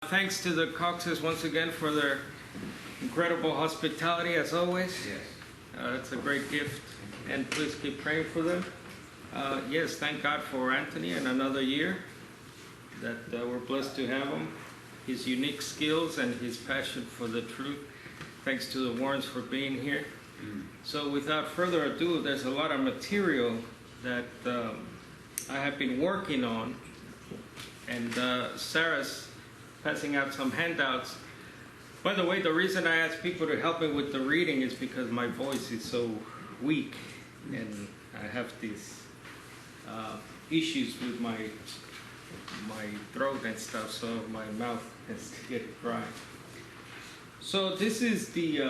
Thanks to the Coxes once again for their incredible hospitality as always. Yes. It's a great gift, and please keep praying for them. Yes, thank God for Anthony and another year that we're blessed to have him. His unique skills and his passion for the truth. Thanks to the Warrens for being here. So without further ado, there's a lot of material that I have been working on, and Sarah's passing out some handouts. By the way, the reason I ask people to help me with the reading is because my voice is so weak, and I have these issues with my throat and stuff, so my mouth has to get dry. So this is the,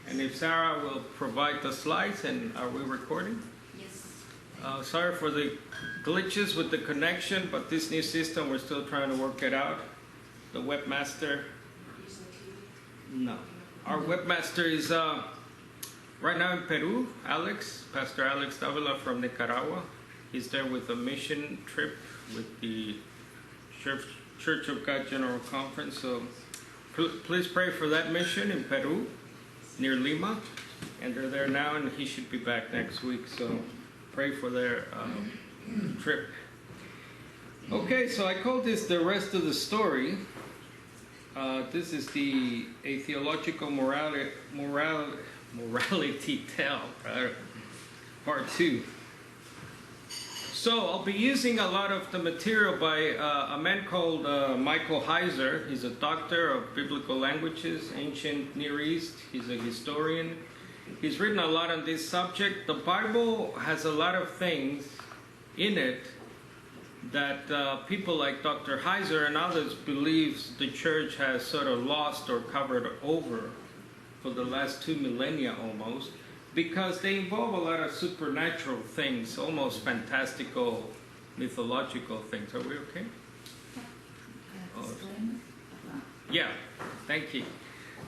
and if Sarah will provide the slides, and are we recording? Yes. Sorry for the glitches with the connection, but this new system, we're still trying to work it out. The webmaster, no. Our webmaster is right now in Peru, Pastor Alex Davila from Nicaragua. He's there with a mission trip with the Church of God General Conference. So please pray for that mission in Peru, near Lima. And they're there now, and he should be back next week. So pray for their trip. Okay, so I call this the rest of the story. This is a theological morality tale, part 2. So I'll be using a lot of the material by a man called Michael Heiser. He's a doctor of biblical languages, ancient Near East. He's a historian. He's written a lot on this subject. The Bible has a lot of things in it that people like Dr. Heiser and others believes the church has sort of lost or covered over for the last 2 millennia almost, because they involve a lot of supernatural things, almost fantastical, mythological things. Are we okay? Yeah, thank you.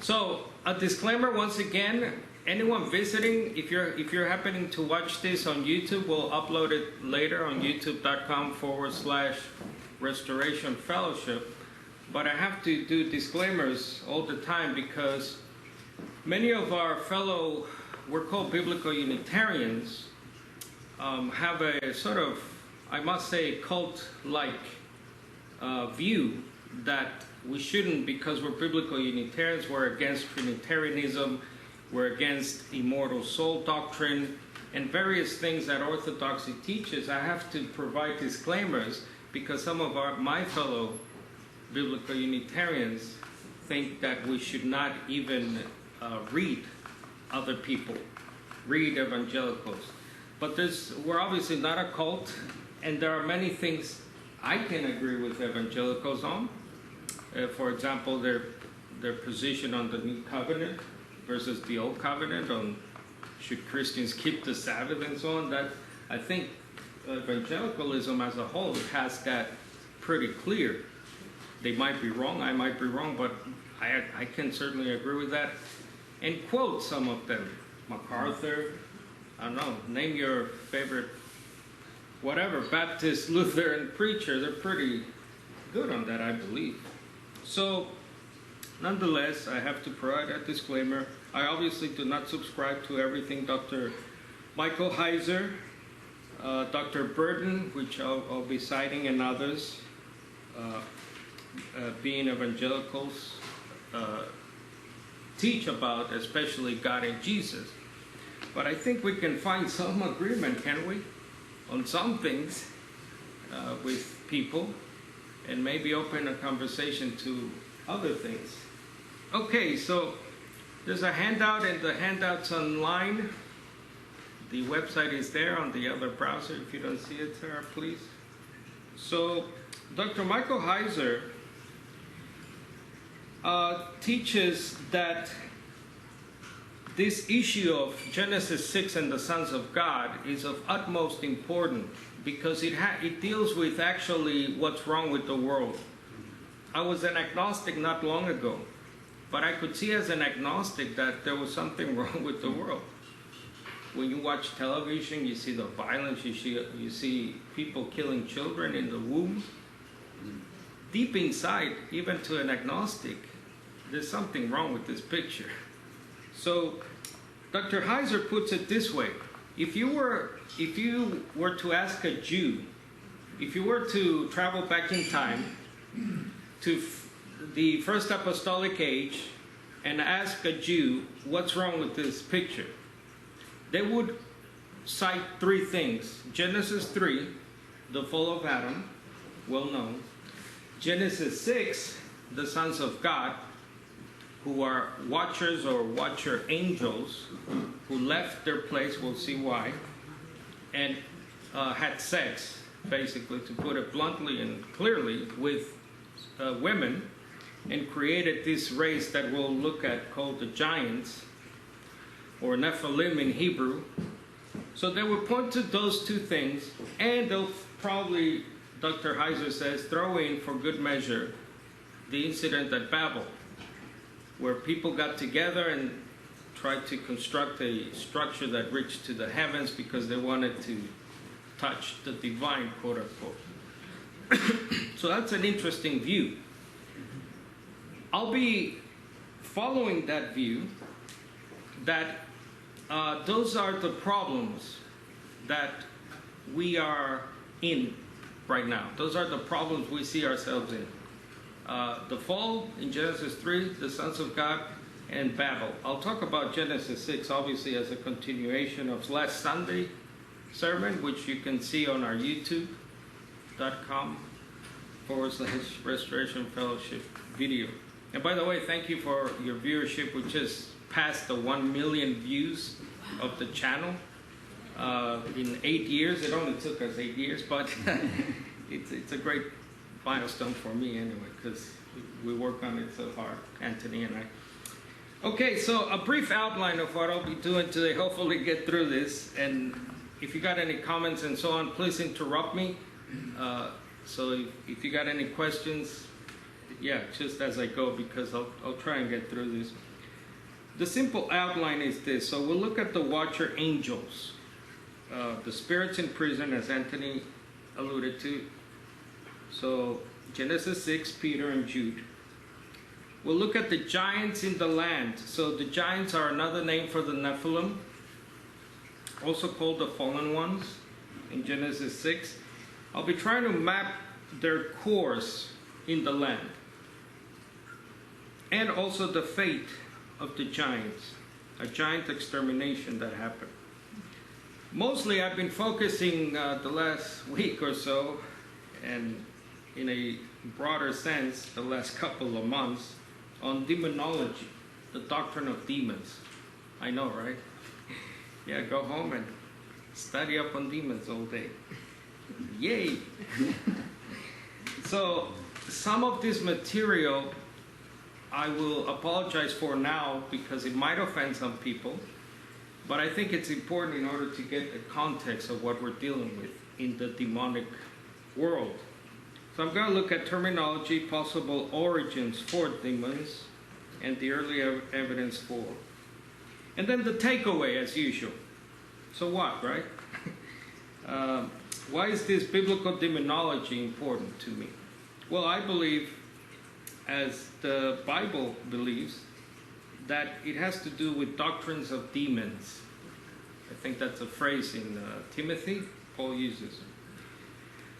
So a disclaimer once again. Anyone visiting, if you're happening to watch this on YouTube, we'll upload it later on youtube.com/Restoration Fellowship. But I have to do disclaimers all the time because many of our fellow, we're called biblical Unitarians, have a sort of, I must say, cult-like view that we shouldn't, because we're biblical Unitarians, we're against Trinitarianism. We're against immortal soul doctrine and various things that Orthodoxy teaches. I have to provide disclaimers because some of my fellow biblical Unitarians think that we should not even read other people, read evangelicals. But we're obviously not a cult, and there are many things I can agree with evangelicals on. For example, their position on the New Covenant versus the Old Covenant, on should Christians keep the Sabbath and so on. That I think evangelicalism as a whole has that pretty clear. They might be wrong, I might be wrong, but I can certainly agree with that. And quote some of them. MacArthur, I don't know, name your favorite, whatever, Baptist, Lutheran preacher. They're pretty good on that, I believe. So, nonetheless, I have to provide a disclaimer. I obviously do not subscribe to everything Dr. Michael Heiser, Dr. Burden, which I'll be citing, and others, being evangelicals, teach about, especially God and Jesus. But I think we can find some agreement, can we, on some things with people, and maybe open a conversation to other things. Okay, so there's a handout, and the handout's online. The website is there on the other browser. If you don't see it, Sarah, please. So Dr. Michael Heiser teaches that this issue of Genesis 6 and the sons of God is of utmost importance because it deals with actually what's wrong with the world. I was an agnostic not long ago, but I could see as an agnostic that there was something wrong with the world. When you watch television, you see the violence, you see people killing children in the womb. deep inside, even to an agnostic, there's something wrong with this picture. So Dr. Heiser puts it this way: if you were to ask a Jew, if you were to travel back in time to the first apostolic age and ask a Jew what's wrong with this picture, they would cite three things. Genesis 3, the fall of Adam, well known. Genesis 6, the sons of God, who are watchers or watcher angels, who left their place, we'll see why, and had sex, basically, to put it bluntly and clearly, with women, and created this race that we'll look at called the giants, or Nephilim in Hebrew. So they would point to those two things, and they'll probably, Dr. Heiser says, throw in for good measure the incident at Babel, where people got together and tried to construct a structure that reached to the heavens because they wanted to touch the divine, quote unquote. So that's an interesting view. I'll be following that view, that those are the problems that we are in right now. Those are the problems we see ourselves in. The fall in Genesis 3, the sons of God, and Babel. I'll talk about Genesis 6, obviously, as a continuation of last Sunday sermon, which you can see on our youtube.com/Restoration Fellowship video. And by the way, thank you for your viewership. We just passed the 1 million views of the channel in 8 years. It only took us 8 years, but it's a great milestone for me anyway, because we work on it so hard, Anthony and I. Okay, so a brief outline of what I'll be doing today. Hopefully get through this, and if you got any comments and so on, please interrupt me. So if you got any questions, yeah, just as I go, because I'll try and get through this. The simple outline is this. So we'll look at the watcher angels, the spirits in prison, as Anthony alluded to. So Genesis 6, Peter and Jude. We'll look at the giants in the land. So the giants are another name for the Nephilim, also called the fallen ones in Genesis 6. I'll be trying to map their course in the land, and also the fate of the giants, a giant extermination that happened. Mostly I've been focusing the last week or so, and in a broader sense the last couple of months, on demonology, the doctrine of demons. I know, right? Yeah, go home and study up on demons all day. Yay! So some of this material I will apologize for now because it might offend some people, but I think it's important in order to get the context of what we're dealing with in the demonic world. So I'm going to look at terminology, possible origins for demons, and the early evidence for. And then the takeaway, as usual. So what, right? Why is this biblical demonology important to me? Well, I believe, as the Bible believes, that it has to do with doctrines of demons. I think that's a phrase in Timothy, Paul uses.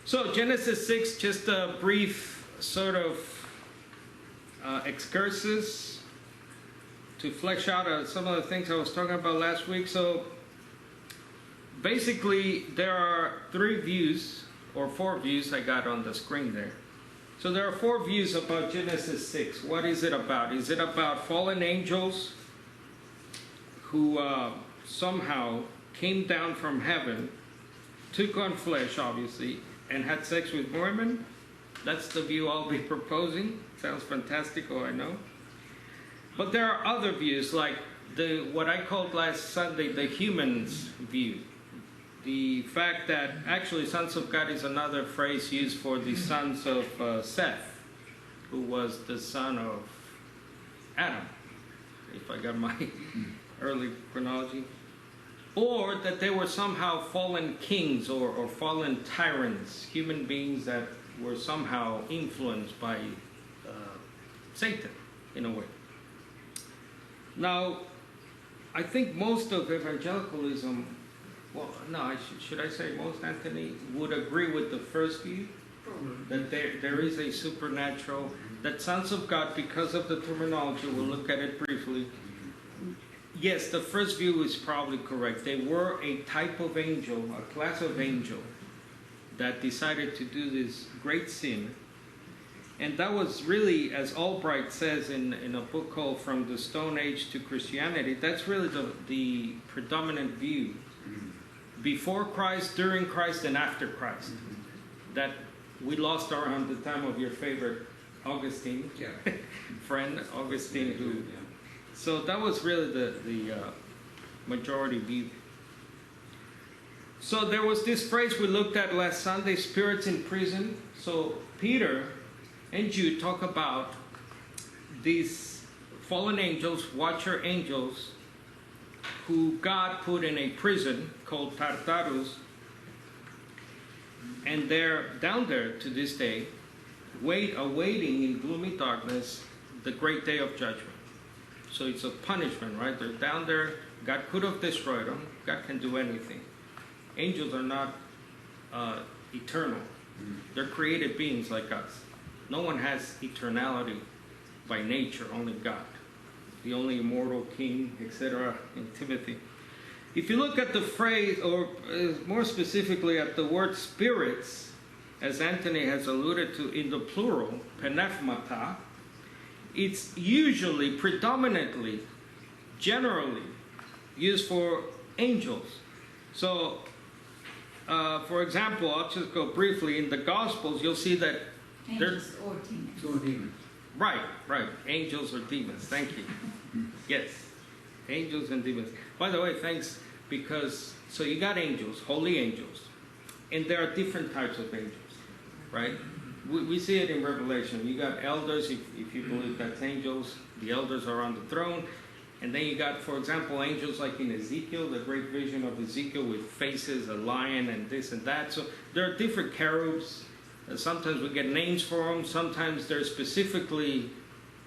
So Genesis 6, just a brief sort of excursus to flesh out some of the things I was talking about last week. So basically there are 3 views, or 4 views I got on the screen there. So there are 4 views about Genesis 6. What is it about? Is it about fallen angels who somehow came down from heaven, took on flesh, obviously, and had sex with women? That's the view I'll be proposing. Sounds fantastical, I know. But there are other views, like what I called last Sunday the humans view. The fact that actually sons of God is another phrase used for the sons of Seth, who was the son of Adam, if I got my early chronology. Or that they were somehow fallen kings or fallen tyrants, human beings that were somehow influenced by Satan, in a way. Now, I think most of evangelicalism, well, no, should I say most, Anthony, would agree with the first view, that there is a supernatural, that sons of God, because of the terminology, we'll look at it briefly. Yes, the first view is probably correct. They were a type of angel, a class of angel, that decided to do this great sin. And that was really, as Albright says in a book called From the Stone Age to Christianity, that's really the predominant view. Before Christ, during Christ, and after Christ. That we lost around the time of your favorite Augustine, friend Augustine, who... So that was really the majority view. So there was this phrase we looked at last Sunday, spirits in prison. So Peter and Jude talk about these fallen angels, watcher angels, who God put in a prison called Tartarus, and they're down there to this day, awaiting in gloomy darkness the great day of judgment. So it's a punishment, right? They're down there. God could have destroyed them. God can do anything. Angels are not eternal. They're created beings like us. No one has eternality by nature, only God. The only immortal king, etc. in Timothy. If you look at the phrase, or more specifically at the word spirits, as Anthony has alluded to in the plural, pneumata, it's usually, predominantly, generally used for angels. So, for example, I'll just go briefly, in the Gospels, you'll see that angels or demons. Or demons. Right. Angels or demons. Thank you. Yes. Angels and demons. By the way, thanks, because, so you got angels, holy angels, and there are different types of angels, right? We see it in Revelation. You got elders, if you believe that's angels, the elders are on the throne. And then you got, for example, angels like in Ezekiel, the great vision of Ezekiel with faces, a lion and this and that. So there are different cherubs. Sometimes we get names for them. Sometimes they're specifically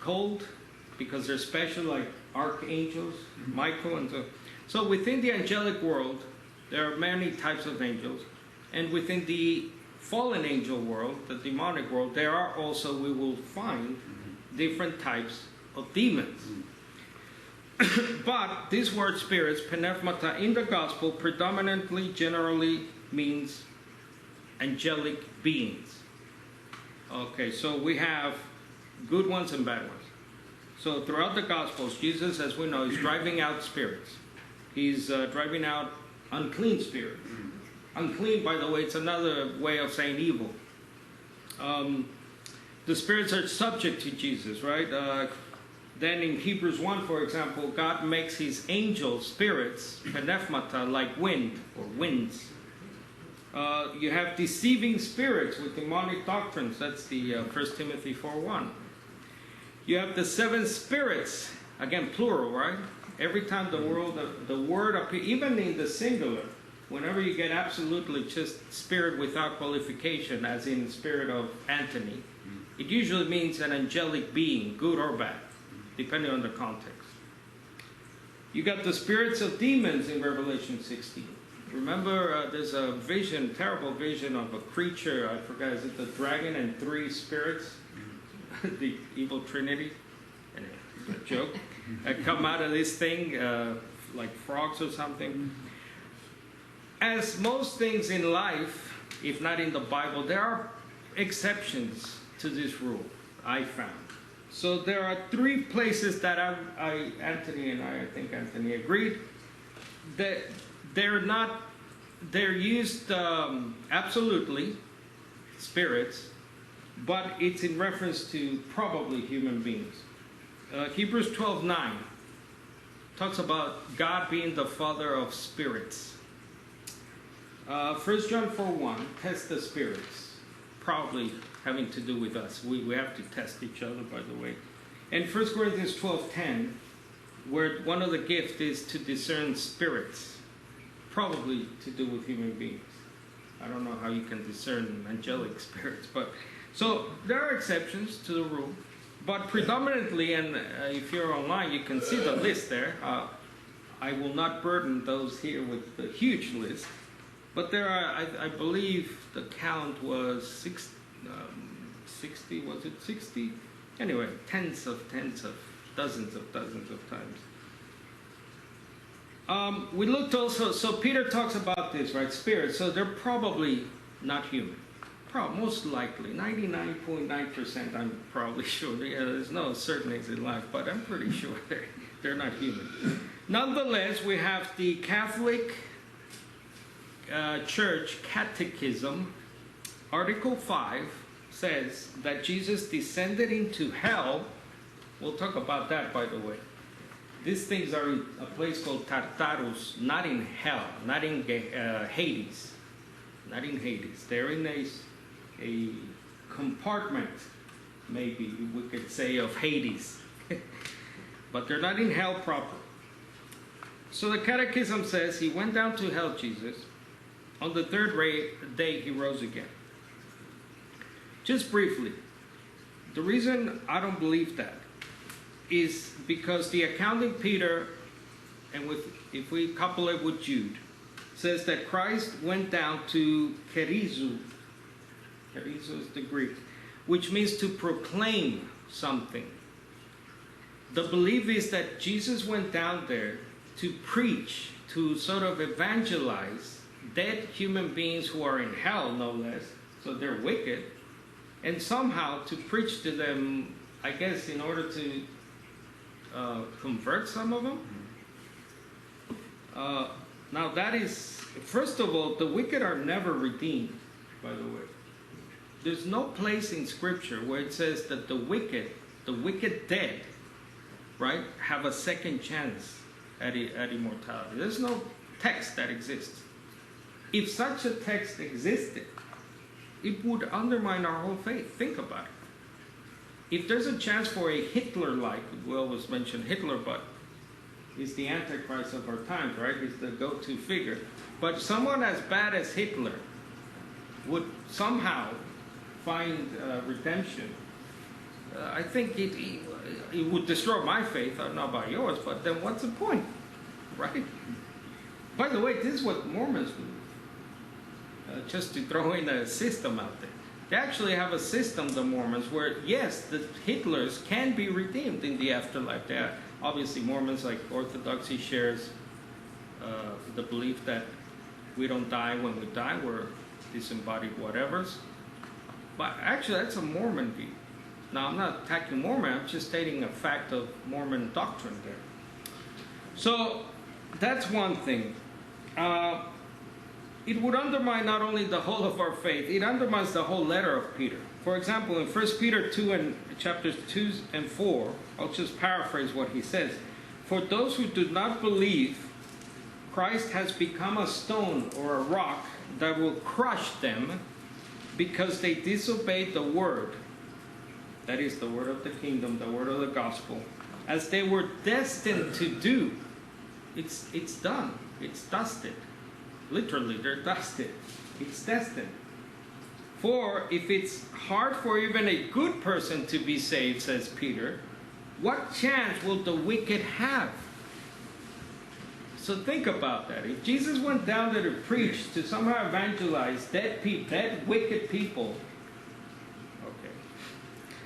called because they're special, like archangels, Michael. And so within the angelic world, there are many types of angels. And within the fallen angel world, the demonic world, there are also, we will find different types of demons. But this word spirits, pneumata, in the gospel predominantly, generally means angelic beings. Okay, so we have good ones and bad ones. So throughout the gospels, Jesus, as we know, is driving out spirits. He's driving out unclean spirits. Unclean, by the way, it's another way of saying evil. The spirits are subject to Jesus, right? Then in Hebrews 1, for example, God makes his angel spirits, pneumata, like wind or winds. You have deceiving spirits with demonic doctrines. That's the 1 Timothy 4:1. You have the seven spirits, again plural, right? Every time the word appears, even in the singular, whenever you get absolutely just spirit without qualification, as in spirit of Anthony, it usually means an angelic being, good or bad, depending on the context. You got the spirits of demons in Revelation 16. Remember, there's a vision, terrible vision of a creature, I forgot, is it the dragon and three spirits? The evil trinity? Anyway, it's a joke. That come out of this thing, like frogs or something. As most things in life, if not in the Bible, there are exceptions to this rule, I found. So there are three places that Anthony and I think Anthony agreed, that they're used absolutely, spirits, but it's in reference to probably human beings. Hebrews 12:9 talks about God being the father of spirits. 1 John 4:1, test the spirits, probably having to do with us. We have to test each other, by the way. And 1 Corinthians 12:10, where one of the gifts is to discern spirits, probably to do with human beings. I don't know how you can discern angelic spirits, but so there are exceptions to the rule, but predominantly, and if you're online, you can see the list there. I will not burden those here with the huge list, but there are, I believe the count was 60, was it 60? Anyway, tens of dozens of times. We looked also, so Peter talks about this, right? Spirits, so they're probably not human. Most likely, 99.9% I'm probably sure. There's no certainties in life, but I'm pretty sure they're not human. Nonetheless, we have the Catholic Church Catechism, Article 5, says that Jesus descended into hell. We'll talk about that, by the way. These things are in a place called Tartarus, not in hell, not in Hades. Not in Hades. They're in a compartment, maybe we could say, of Hades. But they're not in hell proper. So the Catechism says he went down to hell, Jesus. On the third day, he rose again. Just briefly, the reason I don't believe that is because the account in Peter, and if we couple it with Jude, says that Christ went down to Kerizu. Kerizu is the Greek, which means to proclaim something. The belief is that Jesus went down there to preach, to sort of evangelize dead human beings who are in hell, no less, so they're wicked, and somehow to preach to them, I guess, in order to convert some of them. Now that is, first of all, the wicked are never redeemed, by the way. There's no place in Scripture where it says that the wicked dead, right, have a second chance at immortality. There's no text that exists. If such a text existed, it would undermine our whole faith. Think about it. If there's a chance for a Hitler-like, we always mention Hitler, but he's the Antichrist of our times, right? He's the go-to figure. But someone as bad as Hitler would somehow find redemption. I think it would destroy my faith. I don't know about yours, but then what's the point, right? By the way, this is what Mormons do. Just to throw in a system out there. They actually have a system, the Mormons, where, yes, the Hitlers can be redeemed in the afterlife. They are, obviously, Mormons, like Orthodoxy, shares the belief that we don't die when we die. We're disembodied whatevers. But actually, that's a Mormon view. Now, I'm not attacking Mormon. I'm just stating a fact of Mormon doctrine there. So, that's one thing. It would undermine not only the whole of our faith, it undermines the whole letter of Peter. For example, in 1 Peter 2 and chapters 2 and 4, I'll just paraphrase what he says. For those who do not believe, Christ has become a stone or a rock that will crush them because they disobeyed the word. That is the word of the kingdom, the word of the gospel, as they were destined to do. It's done. It's dusted. Literally, they're dusted. It's destined. For if it's hard for even a good person to be saved, says Peter, what chance will the wicked have? So think about that. If Jesus went down there to preach, to somehow evangelize dead wicked people, okay.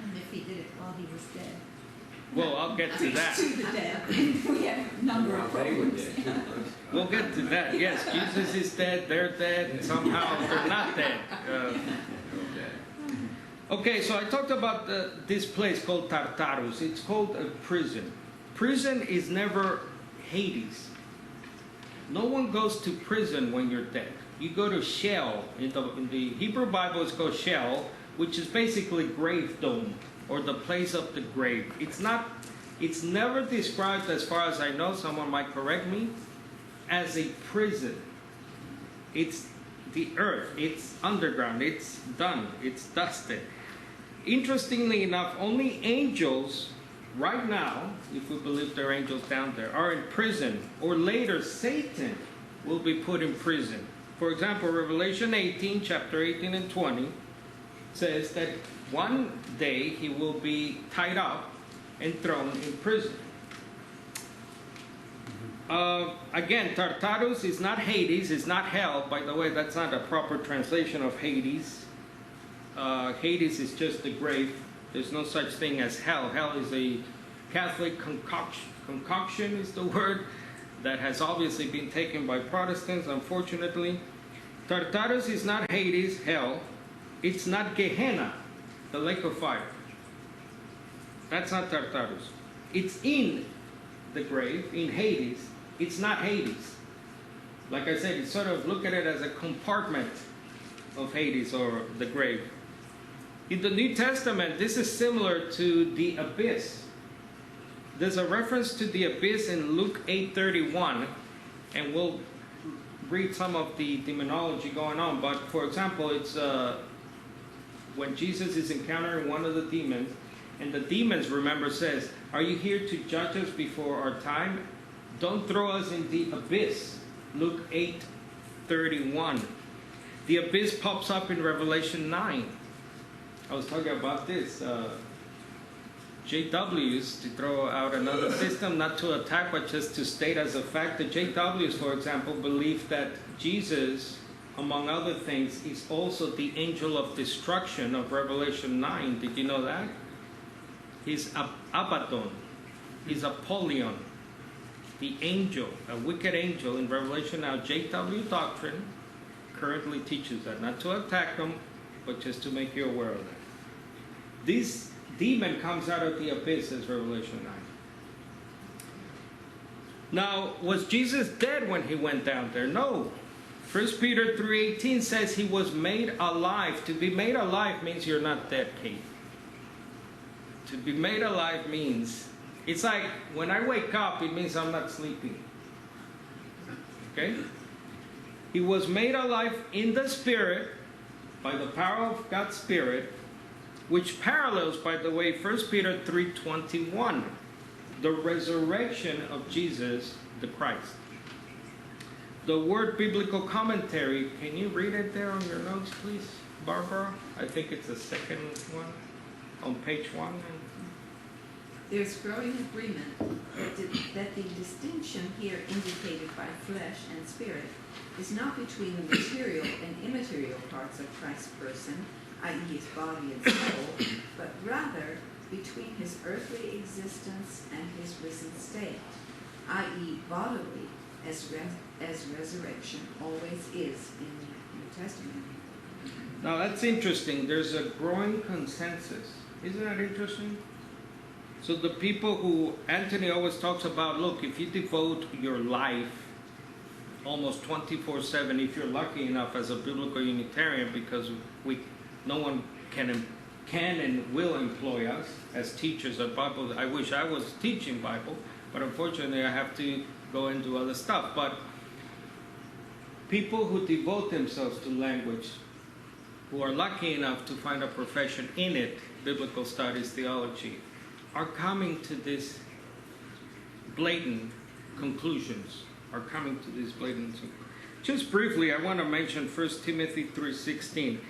And if he did it while he was dead. Well, I'll get to that. To the dead. We have a number of problems. We'll get to that. Yes, Jesus is dead, they're dead, somehow they're not dead. Okay, so I talked about this place called Tartarus. It's called a prison. Prison is never Hades. No one goes to prison when you're dead. You go to Sheol. In the Hebrew Bible, it's called Sheol, which is basically grave dome, or the place of the grave. It's never described, as far as I know, someone might correct me, as a prison. It's the earth, it's underground, it's done, it's dusted. Interestingly enough, only angels right now, if we believe there are angels down there, are in prison, or later Satan will be put in prison For example, Revelation 18, chapter 18 and 20 says that one day he will be tied up and thrown in prison. Again, Tartarus is not Hades, it's not hell. By the way, that's not a proper translation of Hades. Hades is just the grave. There's no such thing as hell. Hell is a Catholic concoction is the word that has obviously been taken by Protestants, unfortunately. Tartarus is not Hades, hell. It's not Gehenna, the lake of fire. That's not Tartarus. It's in the grave, in Hades. It's not Hades. Like I said, it's sort of, look at it as a compartment of Hades or the grave. In the New Testament, this is similar to the abyss. There's a reference to the abyss in Luke 8:31, and we'll read some of the demonology going on. But for example, it's when Jesus is encountering one of the demons, and the demons, remember, says, "Are you here to judge us before our time? Don't throw us in the abyss." Luke 8:31. The abyss pops up in Revelation 9. I was talking about this. JWs, to throw out another system, not to attack, but just to state as a fact, the JWs, for example, believe that Jesus, among other things, is also the angel of destruction of Revelation 9. Did you know that? He's Abaddon. He's Apollyon. The angel, a wicked angel in Revelation. Now, JW doctrine currently teaches that. Not to attack them, but just to make you aware of that. This demon comes out of the abyss, says Revelation 9. Now, was Jesus dead when he went down there? No. 1 Peter 3:18 says he was made alive. To be made alive means you're not dead, Kate. To be made alive means, it's like when I wake up, it means I'm not sleeping. Okay? He was made alive in the Spirit, by the power of God's Spirit, which parallels, by the way, 1 Peter 3:21, the resurrection of Jesus the Christ. The word biblical commentary, can you read it there on your notes, please, Barbara? I think it's the second one on page 1. There's growing agreement that the distinction here indicated by flesh and spirit is not between the material and immaterial parts of Christ's person, i.e. his body and soul, but rather between his earthly existence and his risen state, i.e. bodily, as resurrection always is in the New Testament. Now that's interesting. There's a growing consensus. Isn't that interesting? So the people who Anthony always talks about, look, if you devote your life almost 24/7, if you're lucky enough as a biblical Unitarian, because no one can and will employ us as teachers of Bible. I wish I was teaching Bible, but unfortunately I have to go and do other stuff. But people who devote themselves to language, who are lucky enough to find a profession in it, biblical studies, theology, are coming to this blatant conclusions. Just briefly, I want to mention 1 Timothy 3:16.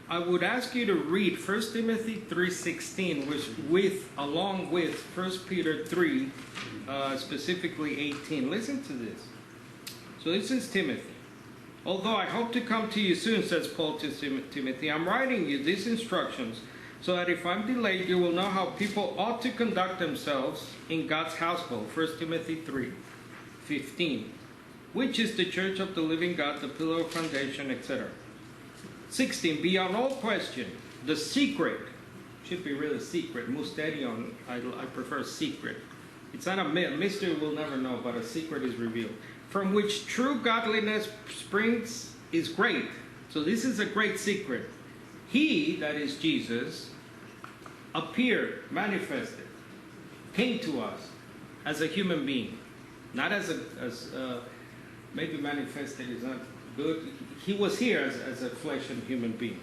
I would ask you to read 1 Timothy 3:16, along with 1 Peter 3, specifically 18. Listen to this. So this is Timothy. Although I hope to come to you soon, says Paul to Timothy, I'm writing you these instructions so that if I'm delayed, you will know how people ought to conduct themselves in God's household. 1 Timothy 3:15, which is the church of the living God, the pillar of foundation, etc. 16, beyond all question, the secret, should be really secret, mysterion, I prefer secret. It's not a mystery we'll never know, but a secret is revealed, from which true godliness springs, is great. So this is a great secret. He, that is Jesus, appeared, manifested, came to us as a human being, not as maybe manifested is not good. He was here as a flesh and human being.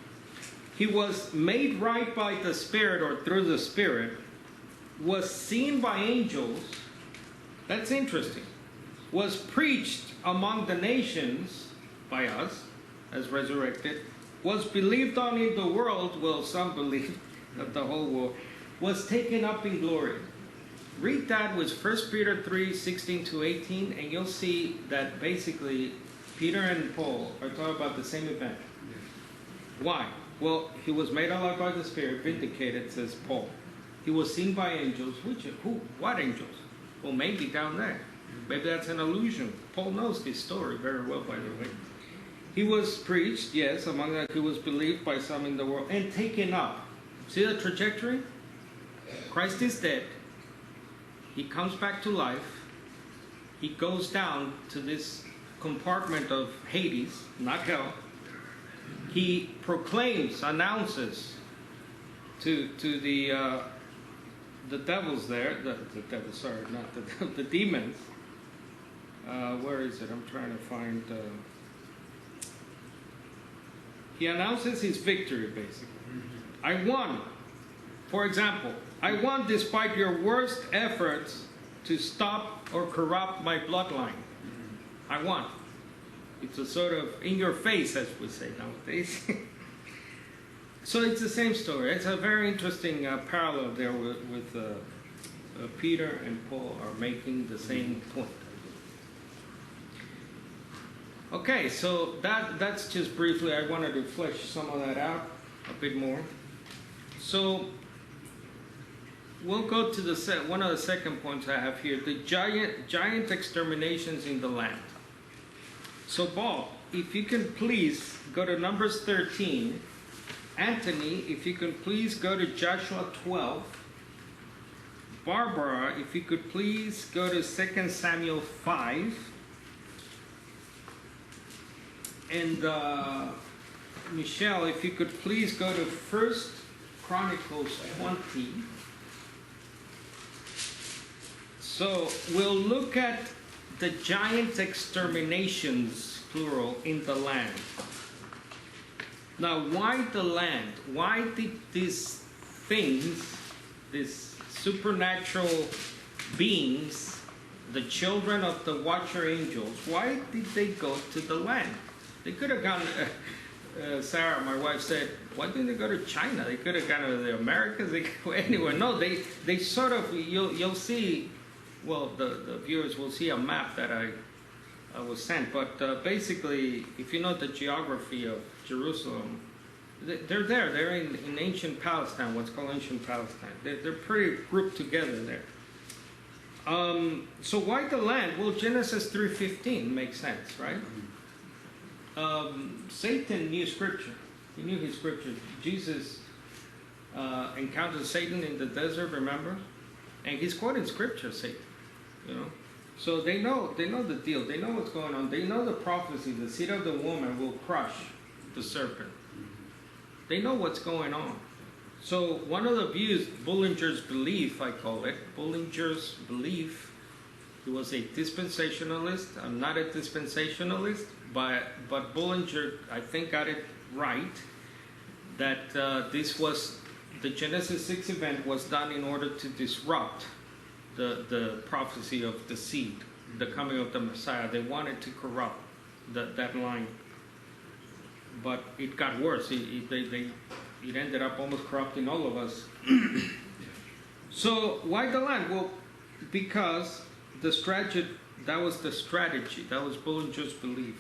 He was made right by the Spirit, or through the Spirit, was seen by angels. That's interesting. Was preached among the nations, by us as resurrected, was believed on in the world, well, some believe that the whole world, was taken up in glory. Read that with 1 Peter 3, 16 to 18, and you'll see that basically Peter and Paul are talking about the same event. Why? Well, he was made alive by the Spirit, vindicated, says Paul. He was seen by angels. Who? What angels? Well, maybe down there. Maybe that's an illusion. Paul knows this story very well, by the way. He was preached, yes, among that he was believed by some in the world, and taken up. See the trajectory? Christ is dead. He comes back to life. He goes down to this compartment of Hades, not hell. He proclaims, announces to the devils there, the devils, sorry, not the demons. Where is it? I'm trying to find. He announces his victory, basically. I won. For example, I won despite your worst efforts to stop or corrupt my bloodline. I won. It's a sort of in your face, as we say nowadays. So it's the same story. It's a very interesting parallel there with Peter and Paul are making the same point. Okay, so that's just briefly, I wanted to flesh some of that out a bit more. So we'll go to one of the second points I have here, the giant exterminations in the land. So Bob, if you can please go to Numbers 13. Anthony, if you can please go to Joshua 12. Barbara, if you could please go to 2 Samuel 5. And Michelle, if you could please go to 1 Chronicles 20. So we'll look at the giant exterminations, plural, in the land. Now, why the land? Why did these things, these supernatural beings, the children of the watcher angels, why did they go to the land? They could have gone, Sarah, my wife said, why didn't they go to China? They could have gone to the Americas, they could go anywhere. No, they sort of, you'll see, well, the viewers will see a map that I was sent, but basically, if you know the geography of Jerusalem, they're there. They're in ancient Palestine, what's called ancient Palestine. They're pretty grouped together there. So why the land? Well, Genesis 3:15 makes sense, right? Satan knew Scripture. He knew his Scripture. Jesus encountered Satan in the desert, remember? And he's quoting Scripture, Satan, you know. So they know the deal. They know what's going on. They know the prophecy. The seed of the woman will crush the serpent. They know what's going on. So one of the views, Bullinger's belief, I call it, Bullinger's belief, he was a dispensationalist. I'm not a dispensationalist, but Bullinger, I think, got it right, that this was, the Genesis 6 event was done in order to disrupt the prophecy of the seed, the coming of the Messiah. They wanted to corrupt that line. But it got worse. It ended up almost corrupting all of us. So why the land? Well, because that was the strategy. That was Bullinger's belief.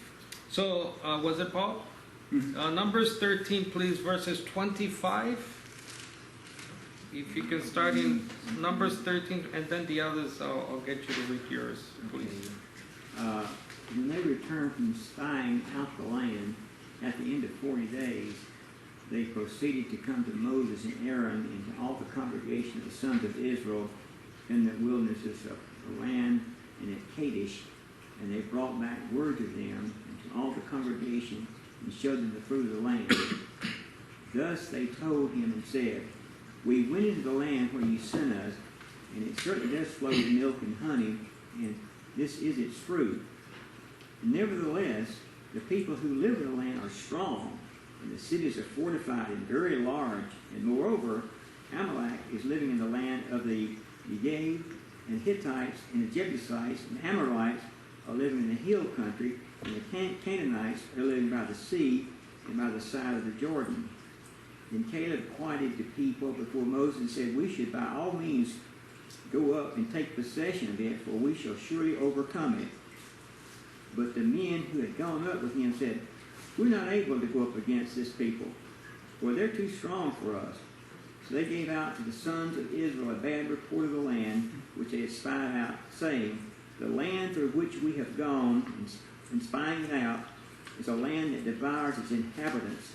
So was it Paul? Numbers 13, please, verses 25. If you can start in Numbers 13, and then the others, I'll get you to read yours, please. When they returned from spying out the land, at the end of 40 days, they proceeded to come to Moses and Aaron and to all the congregation of the sons of Israel in the wildernesses of the land and at Kadesh, and they brought back word to them and to all the congregation and showed them the fruit of the land. Thus they told him and said, we went into the land where you sent us, and it certainly does flow with milk and honey, and this is its fruit. Nevertheless, the people who live in the land are strong, and the cities are fortified and very large. And moreover, Amalek is living in the land of the Negev, and Hittites, and the Jebusites, and Amorites are living in the hill country, and the Canaanites are living by the sea and by the side of the Jordan. Then Caleb quieted the people before Moses and said, we should by all means go up and take possession of it, for we shall surely overcome it. But the men who had gone up with him said, we're not able to go up against this people, for they're too strong for us. So they gave out to the sons of Israel a bad report of the land which they had spied out, saying, the land through which we have gone and spying it out is a land that devours its inhabitants,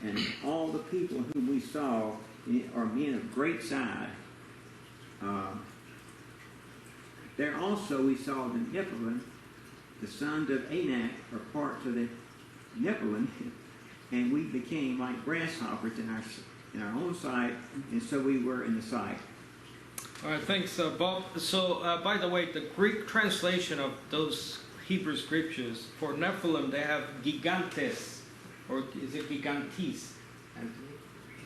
and all the people whom we saw are men of great size. There also we saw the Nephilim, the sons of Anak, or parts of the Nephilim, and we became like grasshoppers in our own sight, and so we were in the sight. All right, thanks, Bob. So, by the way, the Greek translation of those Hebrew scriptures for Nephilim, they have gigantes, or is it gigantes?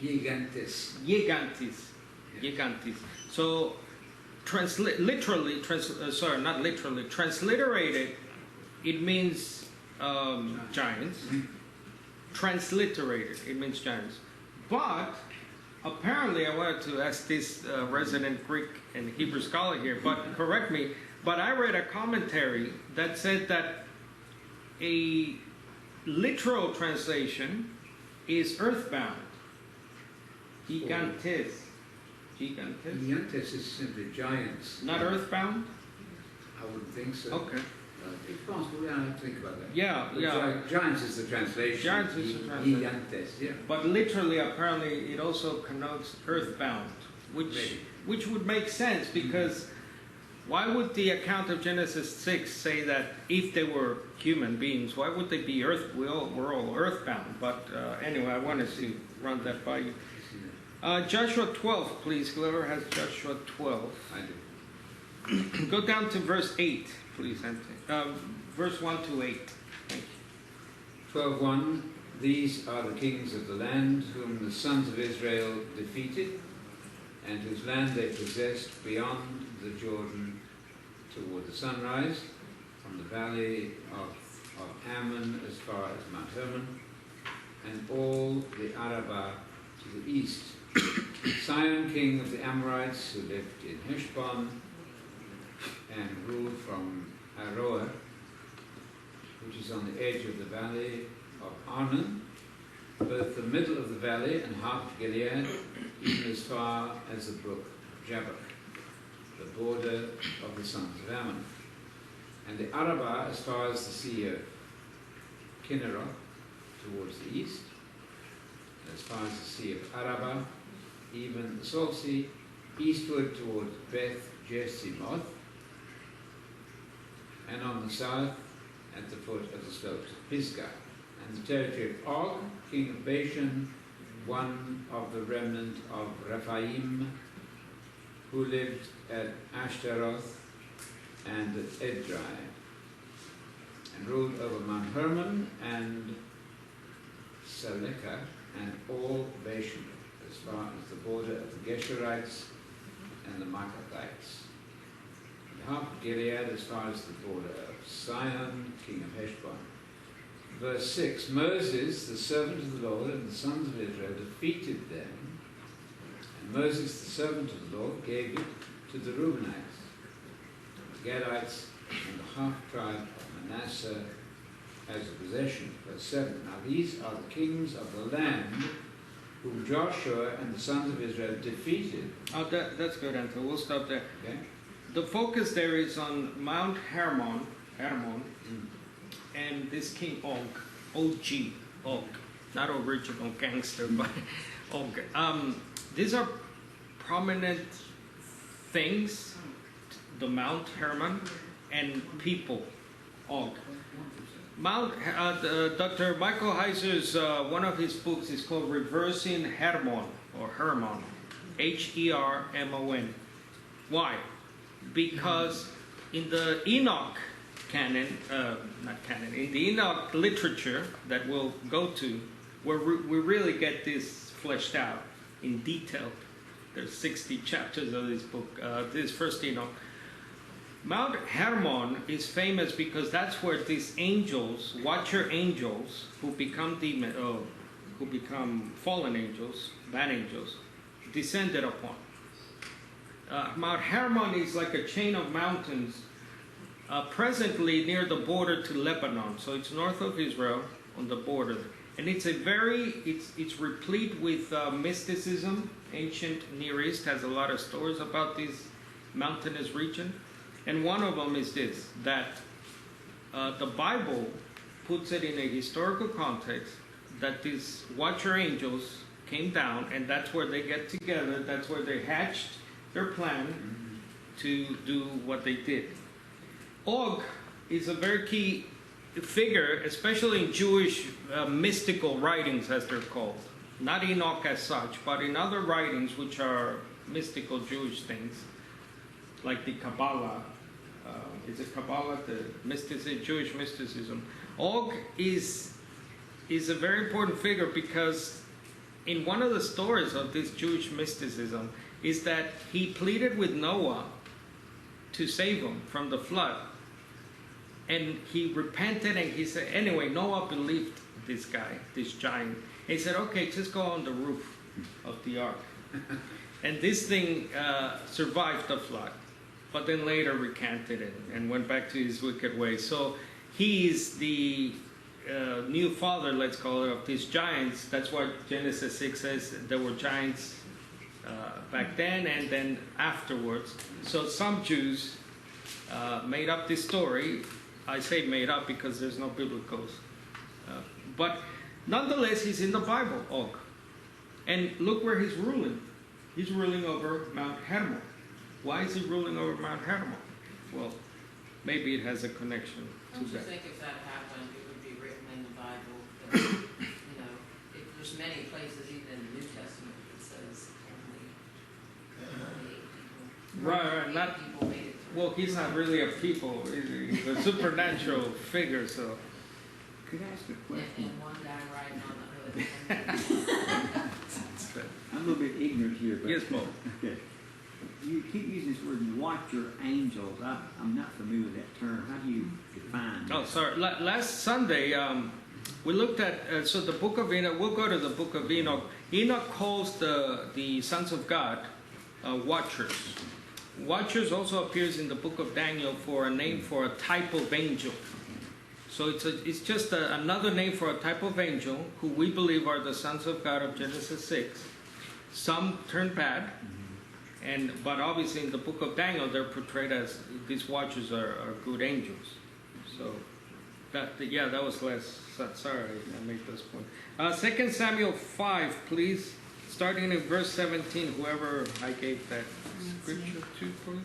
Gigantes. Gigantes. Gigantes. So, transliterated, it means giants. Transliterated, it means giants. But apparently, I wanted to ask this resident Greek and Hebrew scholar here, but correct me, but I read a commentary that said that a literal translation is earthbound. Gigantes. Gigantes? Gigantes is simply giants. Not earthbound? I wouldn't think so. Okay. It's possible, yeah, I have to think about that. Yeah, But yeah. Giants is the translation. Giants is the translation. Gigantes, yeah. But literally, apparently, it also connotes earthbound, which would make sense, because why would the account of Genesis 6 say that if they were human beings, why would they be we're all earthbound? But anyway, I wanted to run that by you. Joshua 12, please. Whoever has Joshua 12. I do. Go down to verse 8, please, Anthony. Verse 1 to 8. Thank you. 12:1. These are the kings of the land whom the sons of Israel defeated, and whose land they possessed beyond the Jordan toward the sunrise, from the valley of Ammon as far as Mount Hermon, and all the Arabah to the east. Sihon, king of the Amorites, who lived in Heshbon and ruled from Aroer, which is on the edge of the valley of Arnon, both the middle of the valley and half of Gilead, even as far as the brook Jabbok, the border of the sons of Ammon, and the Arabah as far as the sea of Kinneroth towards the east, and as far as the sea of Arabah, even the Salt Sea, eastward towards Beth Jesimoth, and on the south at the foot of the slopes of Pisgah, and the territory of Og, king of Bashan, one of the remnant of Rephaim, who lived at Ashtaroth and at Edrei, and ruled over Mount Hermon and Salekah and all Bashan, as far as the border of the Geshurites and the Maacathites, and half of Gilead as far as the border of Sihon, king of Heshbon. Verse 6, Moses, the servant of the Lord, and the sons of Israel defeated them, and Moses, the servant of the Lord, gave it to the Reubenites, the Gadites, and the half-tribe of Manasseh as a possession. Verse 7, Now these are the kings of the land whom Joshua and the sons of Israel defeated. Oh, that's good, Anthony. We'll stop there. Okay? The focus there is on Mount Hermon, and this king Og, not original gangster, but Og. These are prominent things, the Mount Hermon, and people, Og. Dr. Michael Heiser's, one of his books is called Reversing Hermon, or Hermon, Hermon. Why? Because in the Enoch canon, in the Enoch literature that we'll go to, where we really get this fleshed out in detail. There's 60 chapters of this book, this first Enoch. Mount Hermon is famous because that's where these angels, watcher angels, who become who become fallen angels, bad angels, descended upon. Mount Hermon is like a chain of mountains, presently near the border to Lebanon. So it's north of Israel on the border, and it's it's replete with mysticism. Ancient Near East has a lot of stories about this mountainous region. And one of them is this, that the Bible puts it in a historical context that these watcher angels came down, and that's where they get together, that's where they hatched their plan to do what they did. Og is a very key figure, especially in Jewish mystical writings, as they're called. Not Enoch as such, but in other writings which are mystical Jewish things, like the Kabbalah. Is it Kabbalah, the mysticism, Jewish mysticism? Og is a very important figure because in one of the stories of this Jewish mysticism is that he pleaded with Noah to save him from the flood. And he repented, and he said, anyway, Noah believed this guy, this giant. He said, okay, just go on the roof of the ark. And this thing survived the flood, but then later recanted it and went back to his wicked ways. So he is the new father, let's call it, of these giants. That's what Genesis 6 says. There were giants back then and then afterwards. So some Jews made up this story. I say made up because there's no biblical. But nonetheless, he's in the Bible, Og. And look where he's ruling. He's ruling over Mount Hermon. Why is he ruling over Mount Hermon? Well, maybe it has a connection to Don't you that. think if that happened, it would be written in the Bible? That, there's many places, even in the New Testament, that says only 8 people. Right, 8 not. people made it through. Well, he's not really a people. He's a supernatural figure, so. Could I ask a And question? one guy riding on the hood. I'm a little bit ignorant here, but Yes, Paul. okay. You keep using this word watcher angels. I'm not familiar with that term. How do you define that? Oh, sorry. Last Sunday, we looked at so the book of Enoch. We'll go to the book of Enoch. Enoch calls the sons of God watchers. Watchers also appears in the book of Daniel for a name for a type of angel. So it's just another name for a type of angel who we believe are the sons of God of Genesis 6. Some turn bad, but obviously in the book of Daniel they're portrayed as these watchers are good angels. So that was last. Sorry, I made this point. 2 Samuel 5, please, starting in verse 17. Whoever I gave that scripture to, please.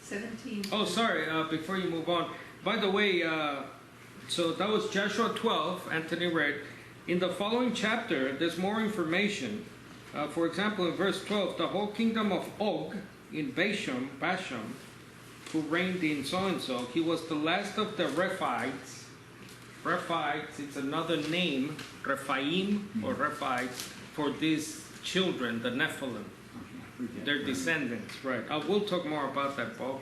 17. Oh, sorry. Before you move on, by the way, so that was Joshua 12. Anthony read. In the following chapter, there's more information. For example, in verse 12, the whole kingdom of Og in Basham, who reigned in so-and-so, he was the last of the Rephaites. Rephaites, it's another name, Rephaim or Rephaites, for these children, the Nephilim. Their descendants, right. We'll talk more about that, Paul.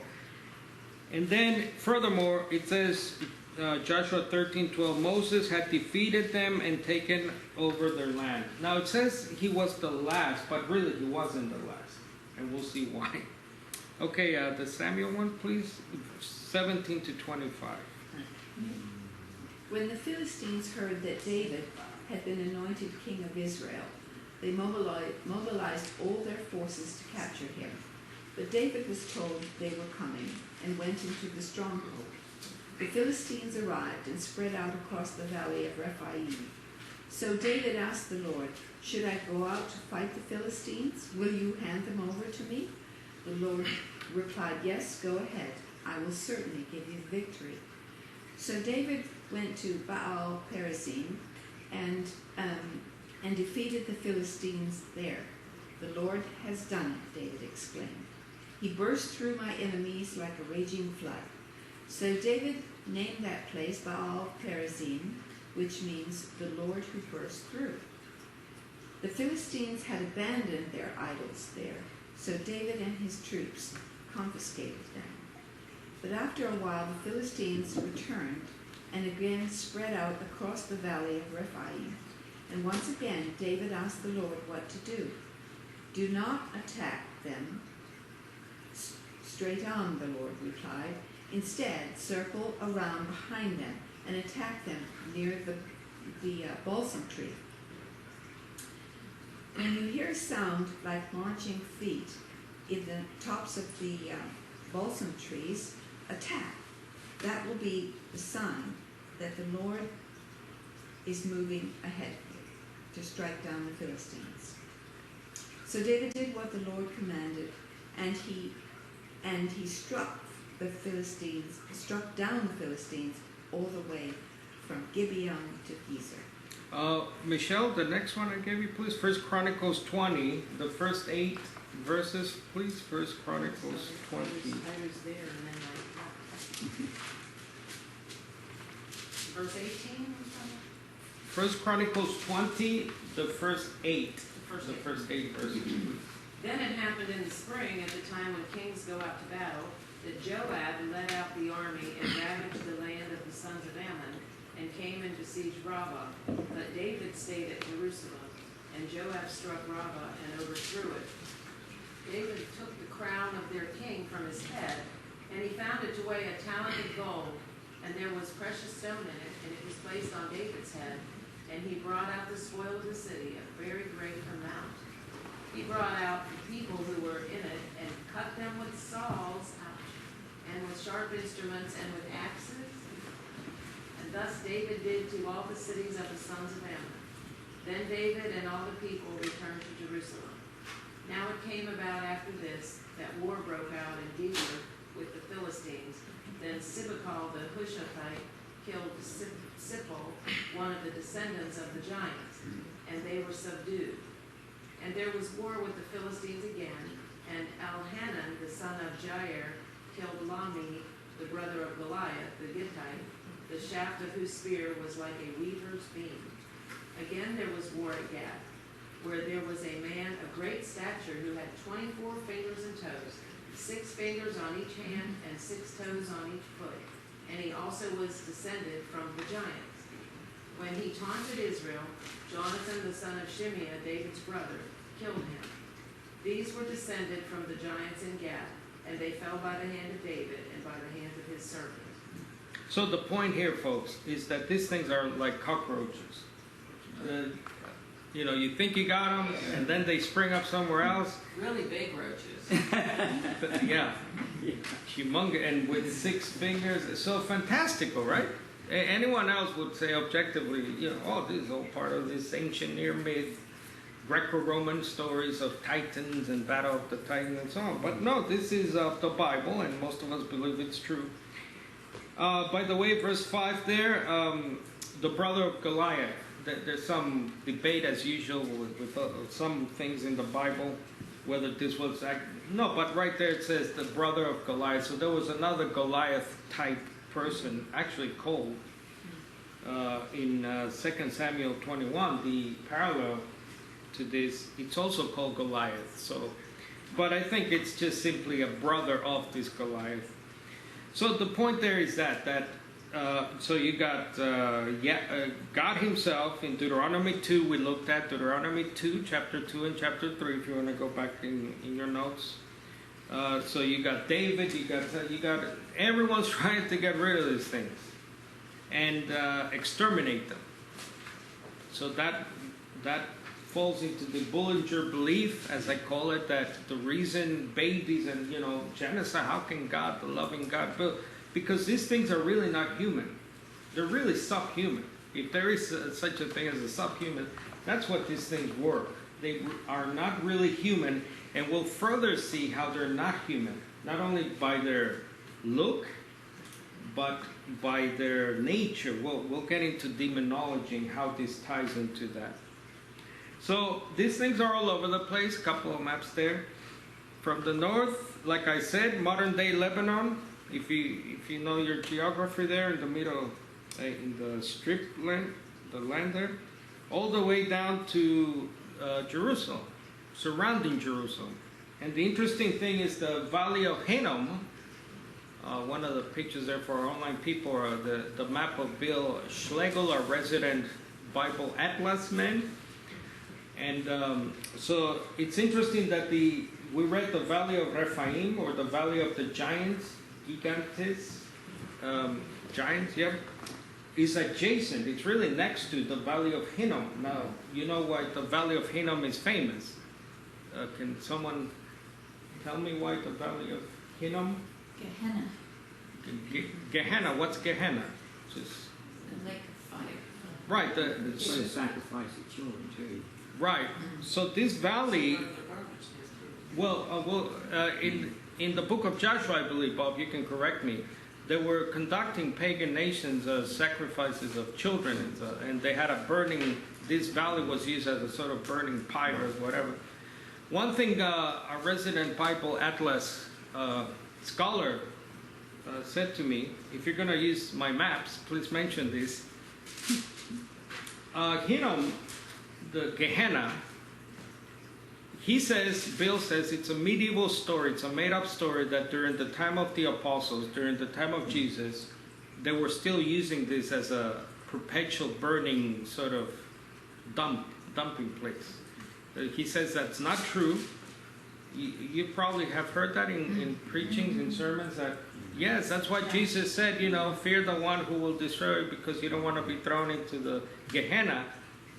And then, furthermore, it says, Joshua 13:12, Moses had defeated them and taken over their land. Now it says he was the last, but really he wasn't the last. And we'll see why. Okay, the Samuel one, please. 17 to 25. When the Philistines heard that David had been anointed king of Israel, they mobilized all their forces to capture him. But David was told they were coming and went into the stronghold. The Philistines arrived and spread out across the valley of Rephaim. So David asked the Lord, should I go out to fight the Philistines? Will you hand them over to me? The Lord replied, yes, go ahead. I will certainly give you the victory. So David went to Baal Perazim and defeated the Philistines there. The Lord has done it, David exclaimed. He burst through my enemies like a raging flood. So David named that place Baal Perazim, which means the Lord who burst through. The Philistines had abandoned their idols there, so David and his troops confiscated them. But after a while the Philistines returned and again spread out across the valley of Rephaim. And once again David asked the Lord what to do. Do not attack them straight on, the Lord replied. Instead, circle around behind them and attack them near the balsam tree. When you hear a sound like marching feet in the tops of the balsam trees, attack. That will be the sign that the Lord is moving ahead of you to strike down the Philistines. So David did what the Lord commanded, and he struck down the Philistines all the way from Gibeon to Gezer. Michelle, the next one I gave you, please. 1 Chronicles 20, the first 8 verses, please. 1 Chronicles 20. I was there and then verse 18 or something? 1 Chronicles 20, the first 8. The first 8 verses. Then it happened in the spring, at the time when kings go out to battle, that Joab led out the army and ravaged the land of the sons of Ammon, and came and besieged Rabbah. But David stayed at Jerusalem, and Joab struck Rabbah and overthrew it. David took the crown of their king from his head, and he found it to weigh a talent of gold, and there was precious stone in it, and it was placed on David's head. And he brought out the spoil of the city, a very great amount. He brought out the people who were in it, and cut them with saws, and with sharp instruments, and with axes. And thus David did to all the cities of the sons of Ammon. Then David and all the people returned to Jerusalem. Now it came about after this that war broke out in Gezer with the Philistines. Then Sibachal the Hushathite killed Sippel, one of the descendants of the giants, and they were subdued. And there was war with the Philistines again, and Elhanan, the son of Jair, killed Lami, the brother of Goliath, the Gittite, the shaft of whose spear was like a weaver's beam. Again there was war at Gath, where there was a man of great stature who had 24 fingers and toes, 6 fingers on each hand and 6 toes on each foot. And he also was descended from the giants. When he taunted Israel, Jonathan the son of Shimeah, David's brother, killed him. These were descended from the giants in Gath, and they fell by the hand of David and by the hand of his servant. So the point here, folks, is that these things are like cockroaches. You think you got them, and then they spring up somewhere else. Really big roaches. Yeah, humongous, and with 6 fingers. It's so fantastical, right? Anyone else would say objectively, this is all part of this ancient near myth, Greco-Roman stories of titans and battle of the Titan and so on. But no, this is the Bible, and most of us believe it's true. By the way, verse 5 there, the brother of Goliath. There's some debate, as usual, with some things in the Bible, whether this was... No, but right there it says the brother of Goliath. So there was another Goliath-type person, actually called, in 2 Samuel 21, the parallel to this, it's also called Goliath. So, but I think it's just simply a brother of this Goliath. So the point there is that so you got God himself in Deuteronomy 2. We looked at Deuteronomy 2, chapter 2 and chapter 3, if you want to go back in your notes. So you got David, you got everyone's trying to get rid of these things and exterminate them. So that falls into the Bullinger belief, as I call it, that the reason babies and genocide, how can God, the loving God, build? Because these things are really not human. They're really subhuman. If there is such a thing as a subhuman, that's what these things were. They are not really human, and we'll further see how they're not human, not only by their look, but by their nature. We'll get into demonology and how this ties into that. So these things are all over the place. A couple of maps there. From the north, like I said, modern-day Lebanon. If you know your geography there in the middle, in the strip land, the land there, all the way down to Jerusalem, surrounding Jerusalem. And the interesting thing is the Valley of Hinnom one of the pictures there for our online people are the map of Bill Schlegel, our resident Bible Atlas man. And so it's interesting that we read the Valley of Rephaim, or the Valley of the Giants, Gigantes, Giants, yep, is adjacent. It's really next to the Valley of Hinnom. Now, you know why the Valley of Hinnom is famous. Can someone tell me why the Valley of Hinnom? Gehenna, Gehenna, what's Gehenna? Just, the lake of fire. right, It's where they sacrifice the children too. right. So this valley, in the book of Joshua, I believe, Bob, you can correct me, they were conducting pagan nations sacrifices of children, and they had a burning, this valley was used as a sort of burning pyre or whatever. One thing a resident Bible Atlas scholar said to me, if you're going to use my maps, please mention this. Hinnom, the Gehenna, Bill says it's a medieval story, it's a made-up story that during the time of the apostles, during the time of Jesus, they were still using this as a perpetual burning sort of dumping place. He says that's not true. You probably have heard that in preachings, in sermons, that yes, that's what Jesus said, fear the one who will destroy you because you don't want to be thrown into the Gehenna.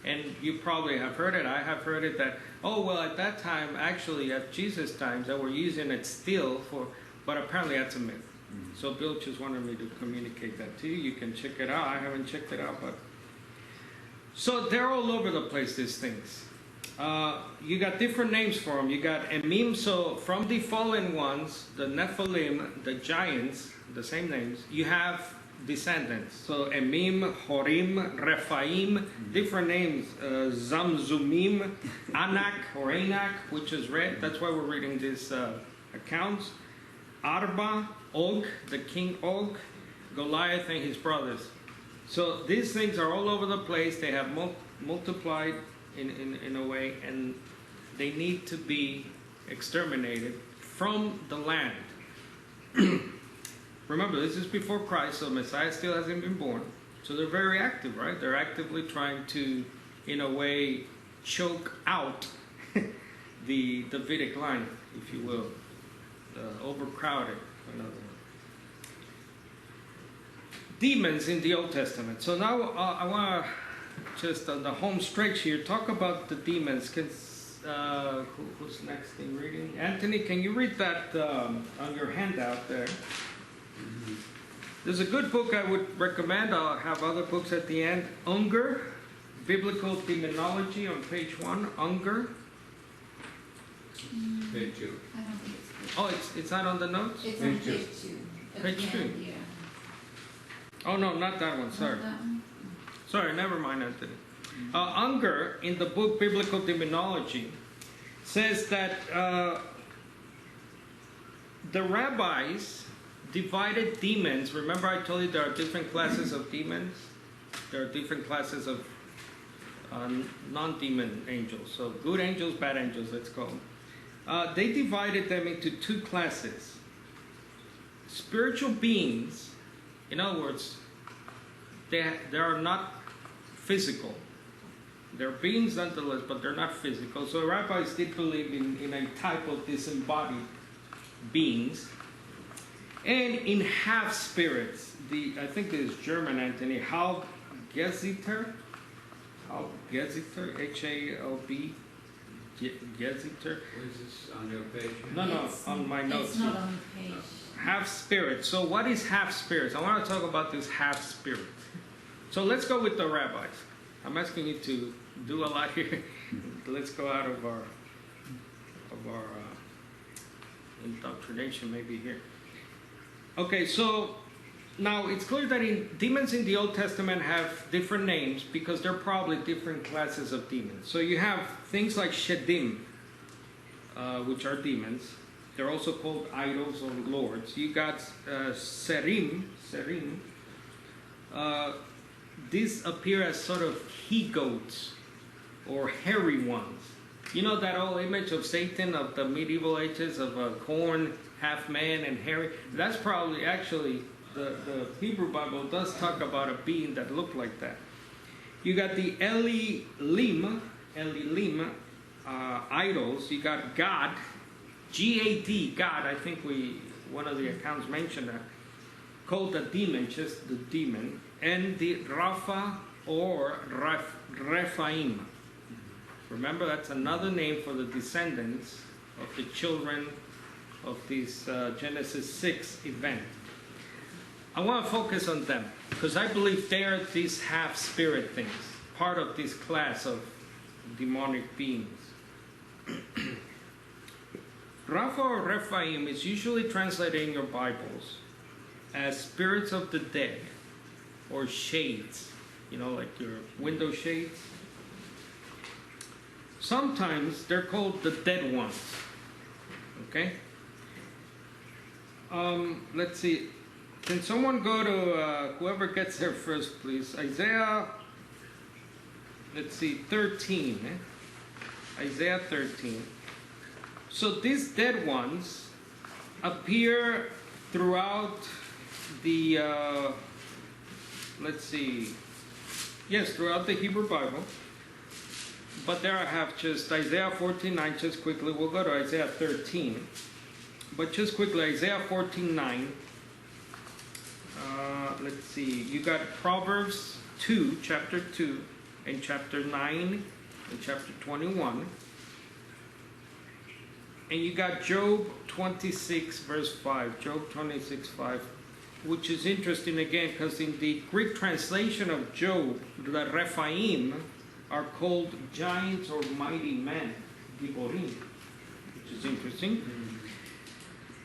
And you probably have heard it. I have heard it that, at that time, actually at Jesus' times, they were using it still but apparently that's a myth. Mm-hmm. So Bill just wanted me to communicate that to you. You can check it out. I haven't checked it out, but. So they're all over the place, these things. You got different names for them. You got Emim, so from the fallen ones, the Nephilim, the giants, the same names, you have descendants. So Emim, Horim, Rephaim, different names. Zamzumim, Anak or Anak, which is red. That's why we're reading these accounts. Arba, Og, the king Og, Goliath and his brothers. So these things are all over the place. They have multiplied in a way, and they need to be exterminated from the land. Remember, this is before Christ, so Messiah still hasn't been born. So they're very active, right? They're actively trying to, in a way, choke out the Davidic line, if you will. Overcrowded, another one. Demons in the Old Testament. So now I want to, just on the home stretch here, talk about the demons. Who's next in reading? Anthony, can you read that on your handout there? Mm-hmm. There's a good book I would recommend. I'll have other books at the end. Unger, Biblical Demonology on page 1. Unger. Page 2. I don't think it's good. Oh, it's not on the notes? It's on page 2. Page 2. Yeah. Oh, no, not that one. Sorry. Not that one? Sorry, never mind, Anthony. Unger, in the book Biblical Demonology, says that the rabbis divided demons. Remember I told you there are different classes of demons? There are different classes of non-demon angels. So good angels, bad angels, let's call them. They divided them into two classes. Spiritual beings, in other words, they are not physical. They're beings nonetheless, but they're not physical. So rabbis did believe in a type of disembodied beings. And in half spirits, I think this is German, Anthony, Halbgeziter, H-A-L-B, Geziter. Is this on your page? No, on my notes. It's not on the page. Half spirit. So what is half spirits? I want to talk about this half spirit. So let's go with the rabbis. I'm asking you to do a lot here. Let's go out of our indoctrination maybe here. Okay, so now it's clear that demons in the Old Testament have different names because they're probably different classes of demons. So you have things like Shedim, which are demons. They're also called idols or lords. You got Serim. These appear as sort of he-goats or hairy ones. You know that old image of Satan of the medieval ages of a horn half man and hairy. That's probably actually the Hebrew Bible does talk about a being that looked like that. You got the Elim idols. You got God, G-A-D, God. I think one of the accounts mentioned that. Called the demon, just the demon, and the Rapha or Rephaim. Remember, that's another name for the descendants of the children of this Genesis 6 event. I want to focus on them because I believe they are these half-spirit things, part of this class of demonic beings. Rapha or Rephaim is usually translated in your Bibles as spirits of the dead or shades, like your window shades. Sometimes they're called the dead ones. Okay? Let's see. Can someone go to, whoever gets there first, please? Isaiah, let's see, 13. Isaiah 13. So these dead ones appear throughout the, throughout the Hebrew Bible. But there I have just Isaiah 14:9, just quickly. We'll go to Isaiah 13. But just quickly, Isaiah 14:9. Let's see. You got Proverbs 2, chapter 2, and chapter 9, and chapter 21. And you got Job 26, verse 5. Job 26, 5. Which is interesting again, because in the Greek translation of Job, the Rephaim are called giants or mighty men, Giborim, which is interesting.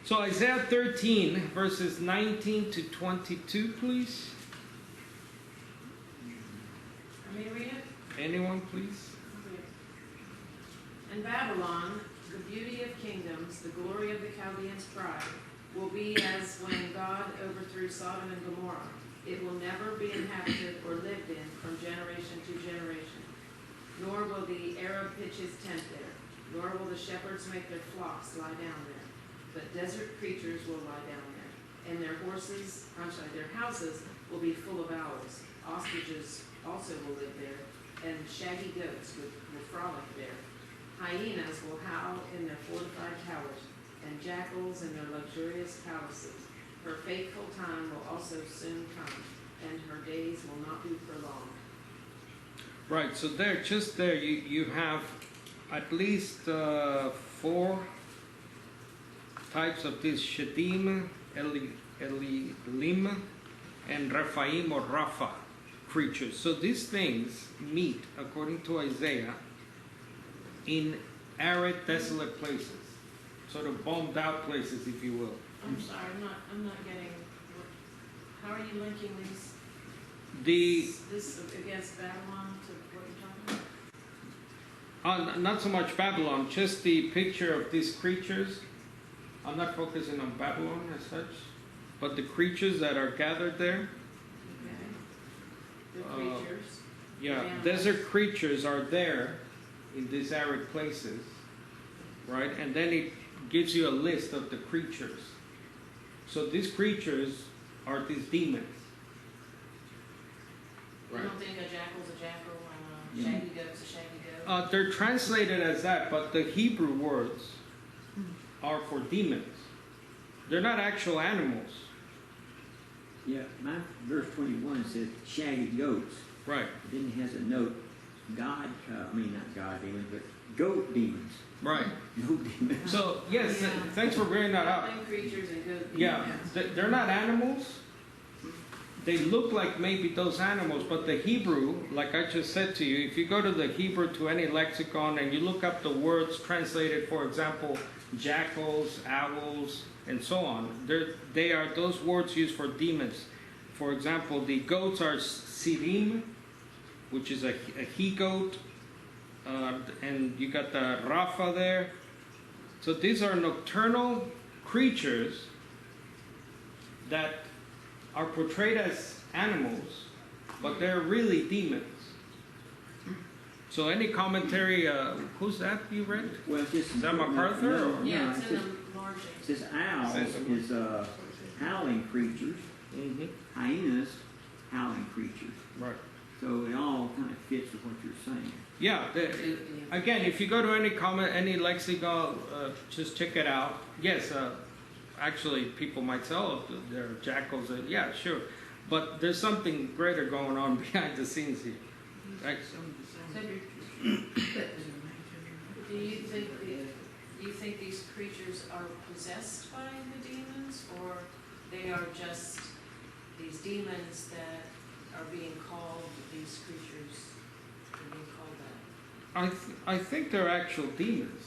So Isaiah 13, verses 19 to 22, please. Let me read it. Anyone, please? In Babylon, the beauty of kingdoms, the glory of the Chaldeans' pride, will be as when God overthrew Sodom and Gomorrah. It will never be inhabited or lived in from generation to generation. Nor will the Arab pitch his tent there, nor will the shepherds make their flocks lie down there. But desert creatures will lie down there, and their houses will be full of owls. Ostriches also will live there, and shaggy goats will frolic there. Hyenas will howl in their fortified towers, and jackals in their luxurious palaces. Her fateful time will also soon come, and her days will not be prolonged. Right, so there you have at least 4 types of these Shedim, Elim, and Rephaim or Rapha creatures. So these things meet, according to Isaiah, in arid, desolate places, sort of bombed out places, if you will. I'm sorry, I'm not getting. How are you linking these? This against Babylon to what you're talking about? Not so much Babylon, just the picture of these creatures. I'm not focusing on Babylon as such, but the creatures that are gathered there. Okay. The creatures. Yeah, desert creatures are there in these arid places, right? And then it gives you a list of the creatures. So these creatures are these demons. Right. You don't think a jackal's a jackal and a shaggy goat's a shaggy goat? They're translated as that, but the Hebrew words are for demons. They're not actual animals. Yeah, my verse 21 says shaggy goats. Right. Then it has a note, not God demons, but goat demons. Right. Goat demons. So, yes, thanks for bringing that up. Creatures and goat demons. Yeah, they're not animals. They look like maybe those animals, but the Hebrew, like I just said to you, if you go to the Hebrew to any lexicon and you look up the words translated, for example, jackals, owls, and so on, they are those words used for demons. For example, the goats are sirim, which is a he-goat, and you got the Rapha there. So these are nocturnal creatures that are portrayed as animals, but they're really demons. So any commentary, who's that you read? Well, just is that MacArthur? No, Or? Yeah, it's it's in just, the enlarging. It says owls is howling creatures, Mm-hmm. hyenas, howling creatures. Right. So it all kind of fits with what you're saying. Yeah. Again, if you go to any comment, any lexicon, just check it out. Yes. Actually, people might say, "Oh, they're jackals." Yeah, sure. But there's something greater going on behind the scenes here. Right? So, do you think these creatures are possessed by the demons, or they are just these demons that are being called these creatures? Are being called that? I think they're actual demons.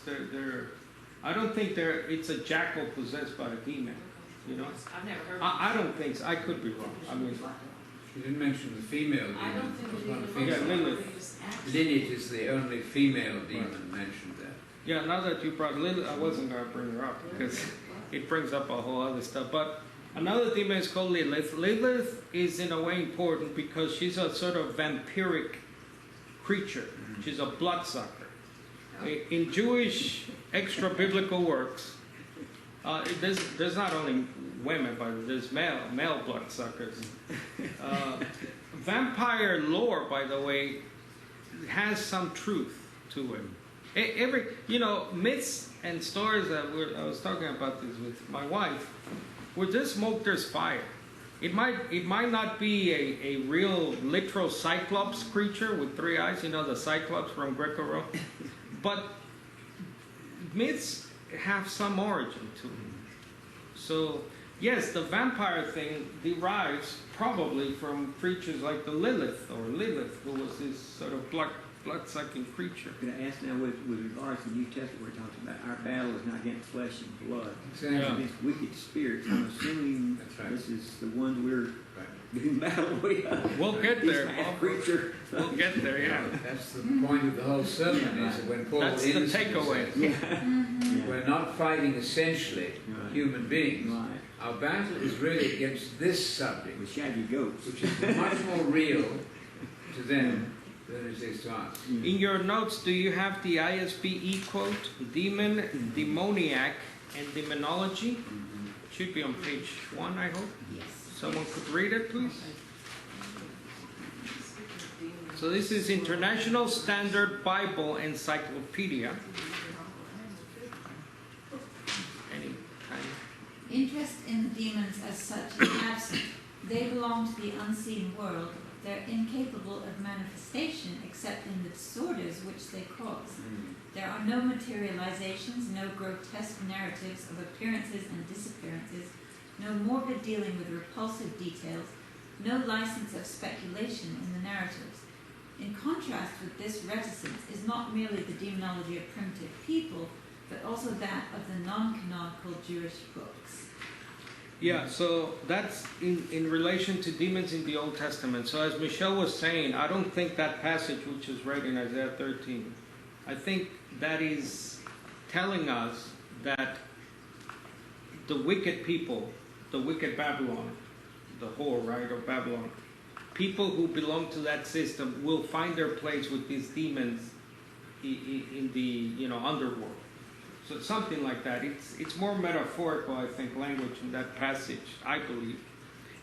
I don't think it's a jackal possessed by a demon. You know? I've never heard. I don't think so. I could be wrong. I mean, You didn't mention the female demon. I don't think It was it not a even female. Yeah, Lilith. Lilith is the only female demon mentioned there. yeah. Now that you brought Lilith, I wasn't going to bring her up because it brings up a whole other stuff. But another demon is called Lilith. Lilith is in a way important because she's a sort of vampiric creature. She's a bloodsucker. In Jewish extra-biblical works, there's not only women, but there's male bloodsuckers. Vampire lore, by the way, has some truth to it. Myths and stories that I was talking about this with my wife. Where there's smoke, there's fire. It might not be a real literal cyclops creature with 3 eyes, the cyclops from Greco-Rome, but myths have some origin to them. So yes, the vampire thing derives probably from creatures like the Lilith, who was this sort of blood-sucking creature. Could I ask now, with regards to the New Testament, we're talking about our battle is not against flesh and blood, Exactly. it's against wicked spirits. I'm assuming That's right. this is the ones we're Right. doing battle with. We'll get there. This bad creature. We'll get there, yeah. That's the point of the whole sermon, is that when Paul That's the innocently takeaway. says, Yeah. we're not fighting essentially Right. human beings. Right. Our battle is really against this subject, With shaggy goats. which is much more real to them than it is to us. In your notes, do you have the ISBE quote? Demon, demoniac, and demonology? Should be on page 1, I hope. Yes. Someone could read it, please. So this is International Standard Bible Encyclopedia. Any kind of Interest in the demons as such is absent. They belong to the unseen world. They're incapable of manifestation except in the disorders which they cause. There are no materializations, no grotesque narratives of appearances and disappearances, no morbid dealing with repulsive details, no license of speculation in the narratives. In contrast with this reticence is not merely the demonology of primitive people, but also that of the non-canonical Jewish books. Yeah, so that's in relation to demons in the Old Testament. So as Michelle was saying, I don't think that passage which is read in Isaiah 13, I think that is telling us that the wicked people, the wicked Babylon, the whore, right, of Babylon, people who belong to that system will find their place with these demons in the underworld. So something like that. It's more metaphorical, I think, language in that passage, I believe,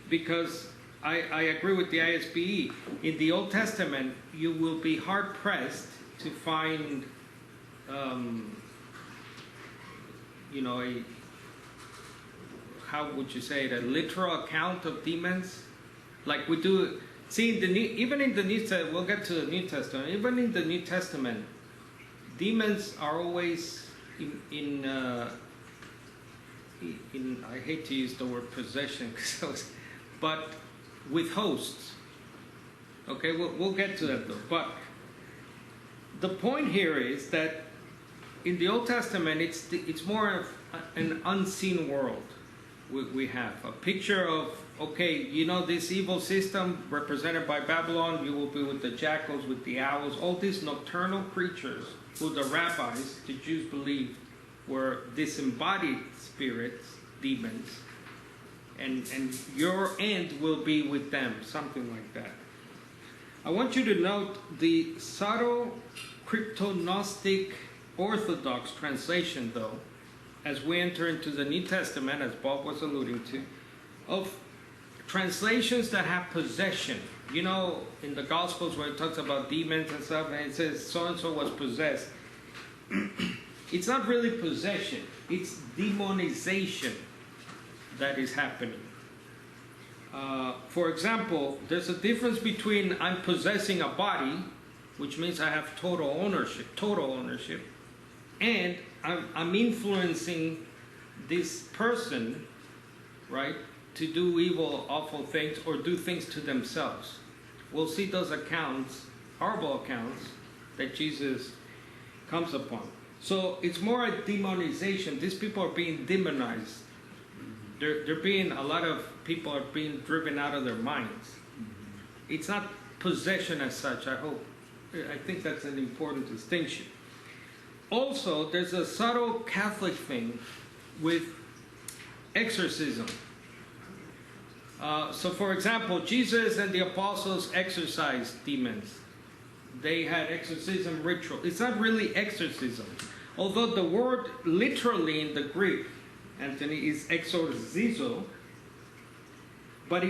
because I agree with the ISBE. In the Old Testament, you will be hard pressed to find, how would you say it, a literal account of demons, like we do. See, even in the New Testament, we'll get to the New Testament. Even in the New Testament, demons are always in I hate to use the word possession, but with hosts. Okay, we'll get to that though. But the point here is that in the Old Testament, it's more of an unseen world. We have a picture of, okay, this evil system represented by Babylon. You will be with the jackals, with the owls, all these nocturnal creatures who the rabbis, the Jews, believed were disembodied spirits, demons, and your end will be with them, something like that. I want you to note the subtle crypto-Gnostic Orthodox translation, though, as we enter into the New Testament, as Bob was alluding to, of translations that have possession. You know, in the Gospels where it talks about demons and stuff, and it says so-and-so was possessed. It's not really possession. It's demonization that is happening. For example, there's a difference between I'm possessing a body, which means I have total ownership, and I'm influencing this person, right, to do evil, awful things or do things to themselves. We'll see those accounts, horrible accounts, that Jesus comes upon. So it's more a demonization. These people are being demonized. A lot of people are being driven out of their minds. It's not possession as such, I hope. I think that's an important distinction. Also, there's a subtle Catholic thing with exorcism. So for example, Jesus and the apostles exorcised demons. They had exorcism ritual. It's not really exorcism. Although the word literally in the Greek, Anthony, is exorcizo, but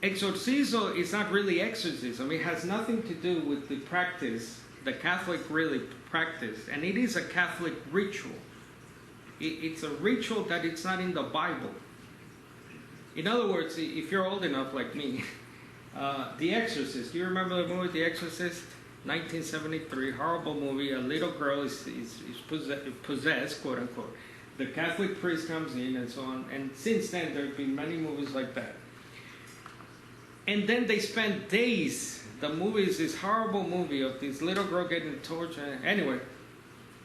exorcizo is not really exorcism. It has nothing to do with the practice, the Catholic really practice, and it is a Catholic ritual. It's a ritual that it's not in the Bible. In other words, if you're old enough like me, The Exorcist, do you remember the movie The Exorcist? 1973, horrible movie. A little girl is possessed, quote unquote. The Catholic priest comes in and so on. And since then, there have been many movies like that. And then they spend days. The movie is this horrible movie of this little girl getting tortured. Anyway,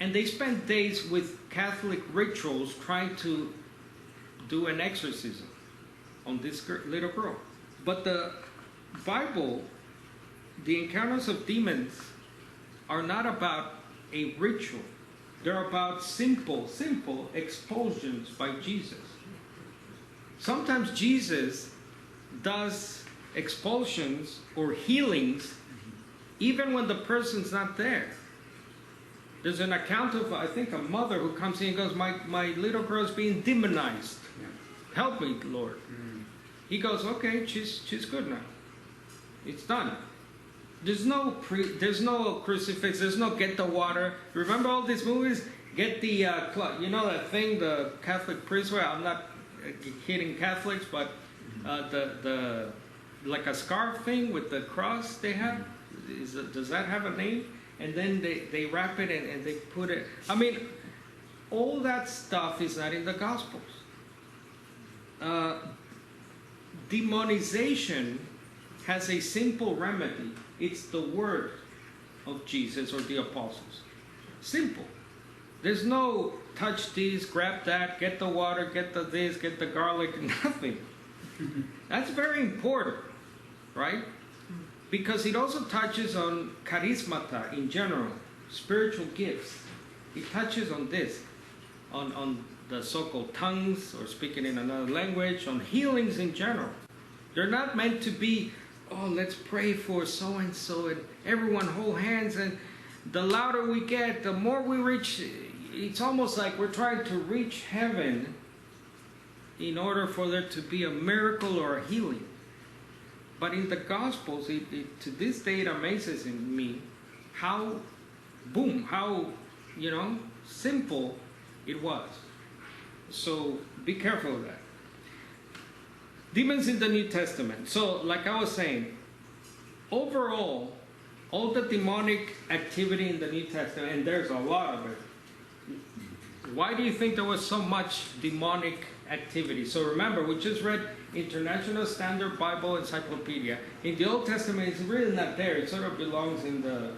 and they spend days with Catholic rituals trying to do an exorcism on this little girl. But the Bible, the encounters of demons are not about a ritual. They're about simple expulsions by Jesus. Sometimes Jesus does expulsions or healings even when the person's not there. There's an account of, I think, a mother who comes in and goes, my little girl's being demonized. Help me, Lord. He goes, okay, she's good now. It's done. There's no crucifix. There's no get the water. Remember all these movies? Get the, you know that thing the Catholic priests wear? I'm not hitting Catholics, but the like a scarf thing with the cross they have. Does that have a name? And then they wrap it and they put it. I mean, all that stuff is not in the Gospels. Demonization has a simple remedy. It's the word of Jesus or the apostles. Simple. There's no touch this, grab that, get the water, get the this, get the garlic, nothing. That's very important, right? Because it also touches on charismata in general, spiritual gifts. It touches on this, on the so-called tongues or speaking in another language, on healings in general. They're not meant to be, oh, let's pray for so-and-so and everyone hold hands, and the louder we get, the more we reach. It's almost like we're trying to reach heaven in order for there to be a miracle or a healing. But in the Gospels, to this day it amazes me how simple it was. So be careful of that. Demons in the New Testament. So like I was saying, overall, all the demonic activity in the New Testament, and there's a lot of it. Why do you think there was so much demonic activity? So remember, we just read International Standard Bible Encyclopedia. In the Old Testament, it's really not there. It sort of belongs in the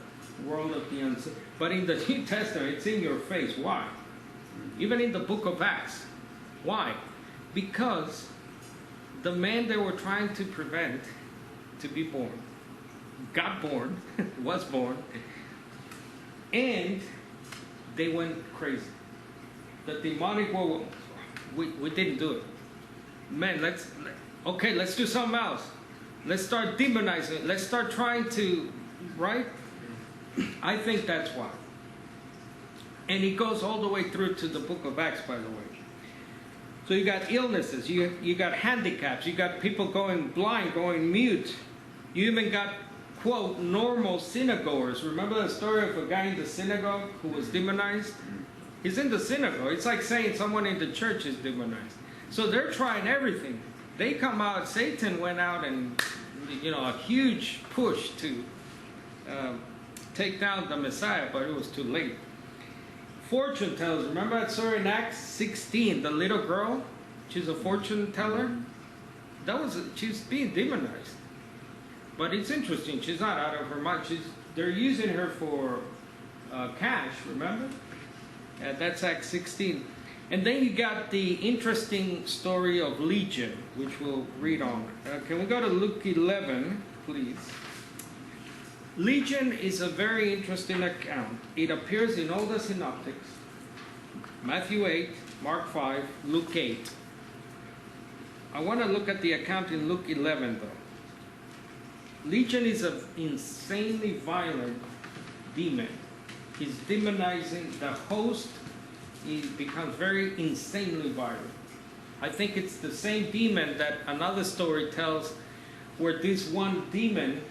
world of the unseen. But in the New Testament, it's in your face. Why? Even in the book of Acts. Why? Because the man they were trying to prevent to be born, got born, was born, and they went crazy. The demonic world, we didn't do it. Man, let's do something else. Let's start demonizing it. Let's start trying to, right? I think that's why. And it goes all the way through to the book of Acts, by the way. So you got illnesses, you got handicaps, you got people going blind, going mute. You even got, quote, normal synagoguers. Remember the story of a guy in the synagogue who was demonized? He's in the synagogue. It's like saying someone in the church is demonized. So they're trying everything. They come out, Satan went out and, a huge push to take down the Messiah, but it was too late. Fortune tellers, remember that story in Acts 16, the little girl? She's a fortune teller. She's being demonized. But it's interesting, she's not out of her mind. They're using her for cash, remember? That's Acts 16. And then you got the interesting story of Legion, which we'll read on. Can we go to Luke 11, please? Legion is a very interesting account. It appears in all the synoptics. Matthew 8, Mark 5, Luke 8. I want to look at the account in Luke 11, though. Legion is an insanely violent demon. He's demonizing the host. He becomes very insanely violent. I think it's the same demon that another story tells, where this one demon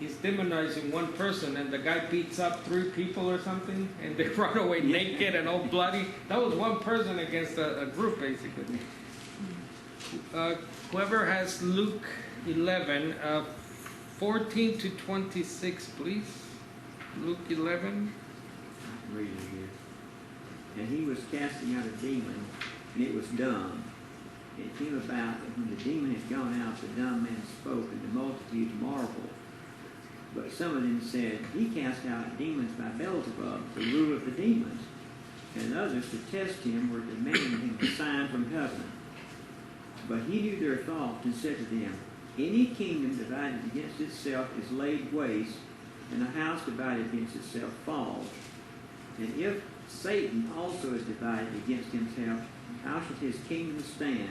is demonizing one person, and the guy beats up 3 people or something, and they run away naked and all bloody. That was one person against a group, basically. Whoever has Luke 11, 14 to 26, please. Luke 11. Read it here. And he was casting out a demon, and it was dumb. It came about that when the demon had gone out, the dumb man spoke, and the multitude marveled. But some of them said, he cast out demons by Beelzebub, the ruler of the demons. And others, to test him, were demanding him a sign from heaven. But he knew their thoughts and said to them, any kingdom divided against itself is laid waste, and a house divided against itself falls. And if Satan also is divided against himself, how shall his kingdom stand?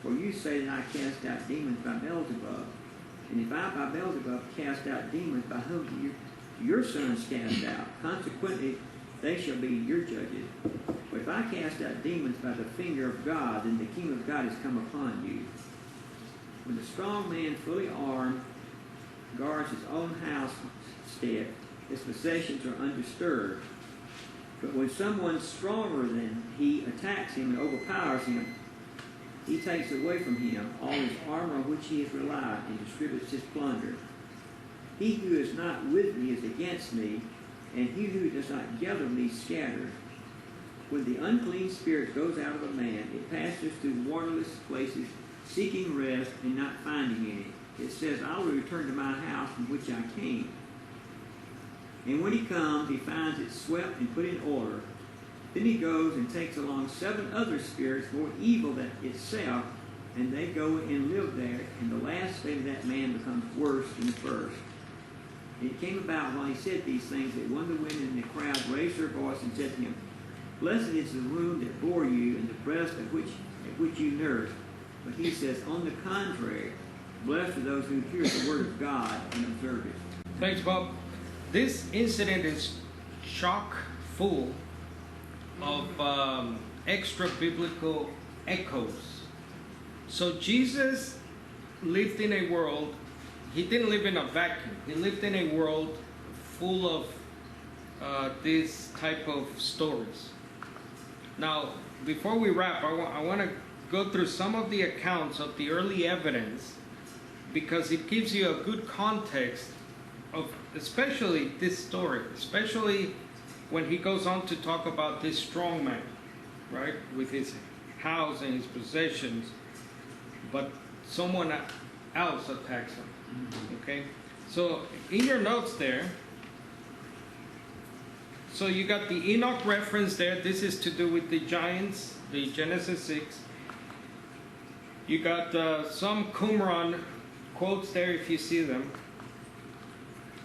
For you say that I cast out demons by Beelzebub. And if I by Beelzebub cast out demons, by whom do your sons cast out? Consequently, they shall be your judges. But if I cast out demons by the finger of God, then the kingdom of God has come upon you. When the strong man, fully armed, guards his own house stead, his possessions are undisturbed. But when someone stronger than he attacks him and overpowers him, he takes away from him all his armor on which he has relied and distributes his plunder. He who is not with me is against me, and he who does not gather me scatters. When the unclean spirit goes out of a man, it passes through waterless places, seeking rest and not finding any. It says, I will return to my house from which I came. And when he comes, he finds it swept and put in order. Then he goes and takes along 7 other spirits more evil than itself, and they go and live there, and the last state of that man becomes worse than the first. And it came about while he said these things that one of the women in the crowd raised her voice and said to him, blessed is the womb that bore you, and the breast at which you nursed. But he says, on the contrary, blessed are those who hear the word of God and observe it. Thanks, Bob. This incident is chock full of extra biblical echoes. So Jesus lived in a world, he didn't live in a vacuum. He lived in a world full of this type of stories. Now, before we wrap, I want to go through some of the accounts of the early evidence, because it gives you a good context of especially this story, especially when he goes on to talk about this strong man, right, with his house and his possessions, but someone else attacks him. Okay, so in your notes there, so you got the Enoch reference there. This is to do with the giants, the Genesis 6. You got some Qumran quotes there if you see them.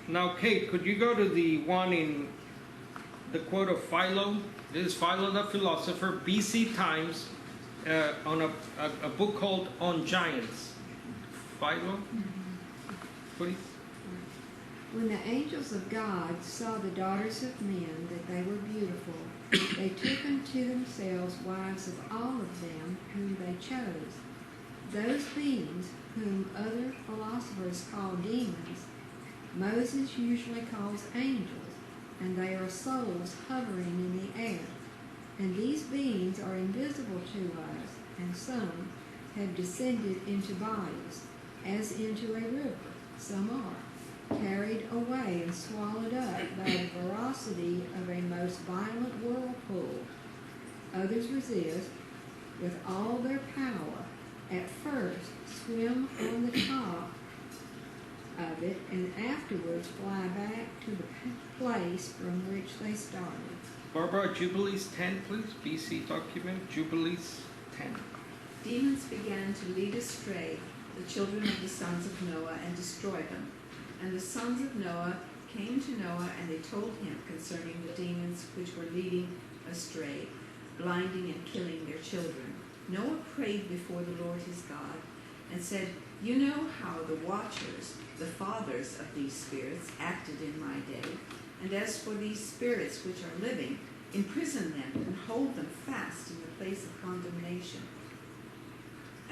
Now, Kate, could you go to the one in the quote of Philo? This is Philo the philosopher, BC times, on a book called On Giants. Philo, please. When the angels of God saw the daughters of men, that they were beautiful, They took unto themselves wives of all of them whom they chose. Those beings, whom other philosophers call demons, Moses usually calls angels, and they are souls hovering in the air. And these beings are invisible to us, and some have descended into bodies, as into a river. Some are carried away and swallowed up by the ferocity of a most violent whirlpool. Others resist with all their power. At first, swim on the top of it, and afterwards fly back to the place from which they started. Barbara, Jubilees 10, please. BC document, Jubilees 10. Demons began to lead astray the children of the sons of Noah and destroy them. And the sons of Noah came to Noah, and they told him concerning the demons which were leading astray, blinding and killing their children. Noah prayed before the Lord his God, and said, You know how the watchers, the fathers of these spirits, acted in my day. And as for these spirits which are living, imprison them and hold them fast in the place of condemnation.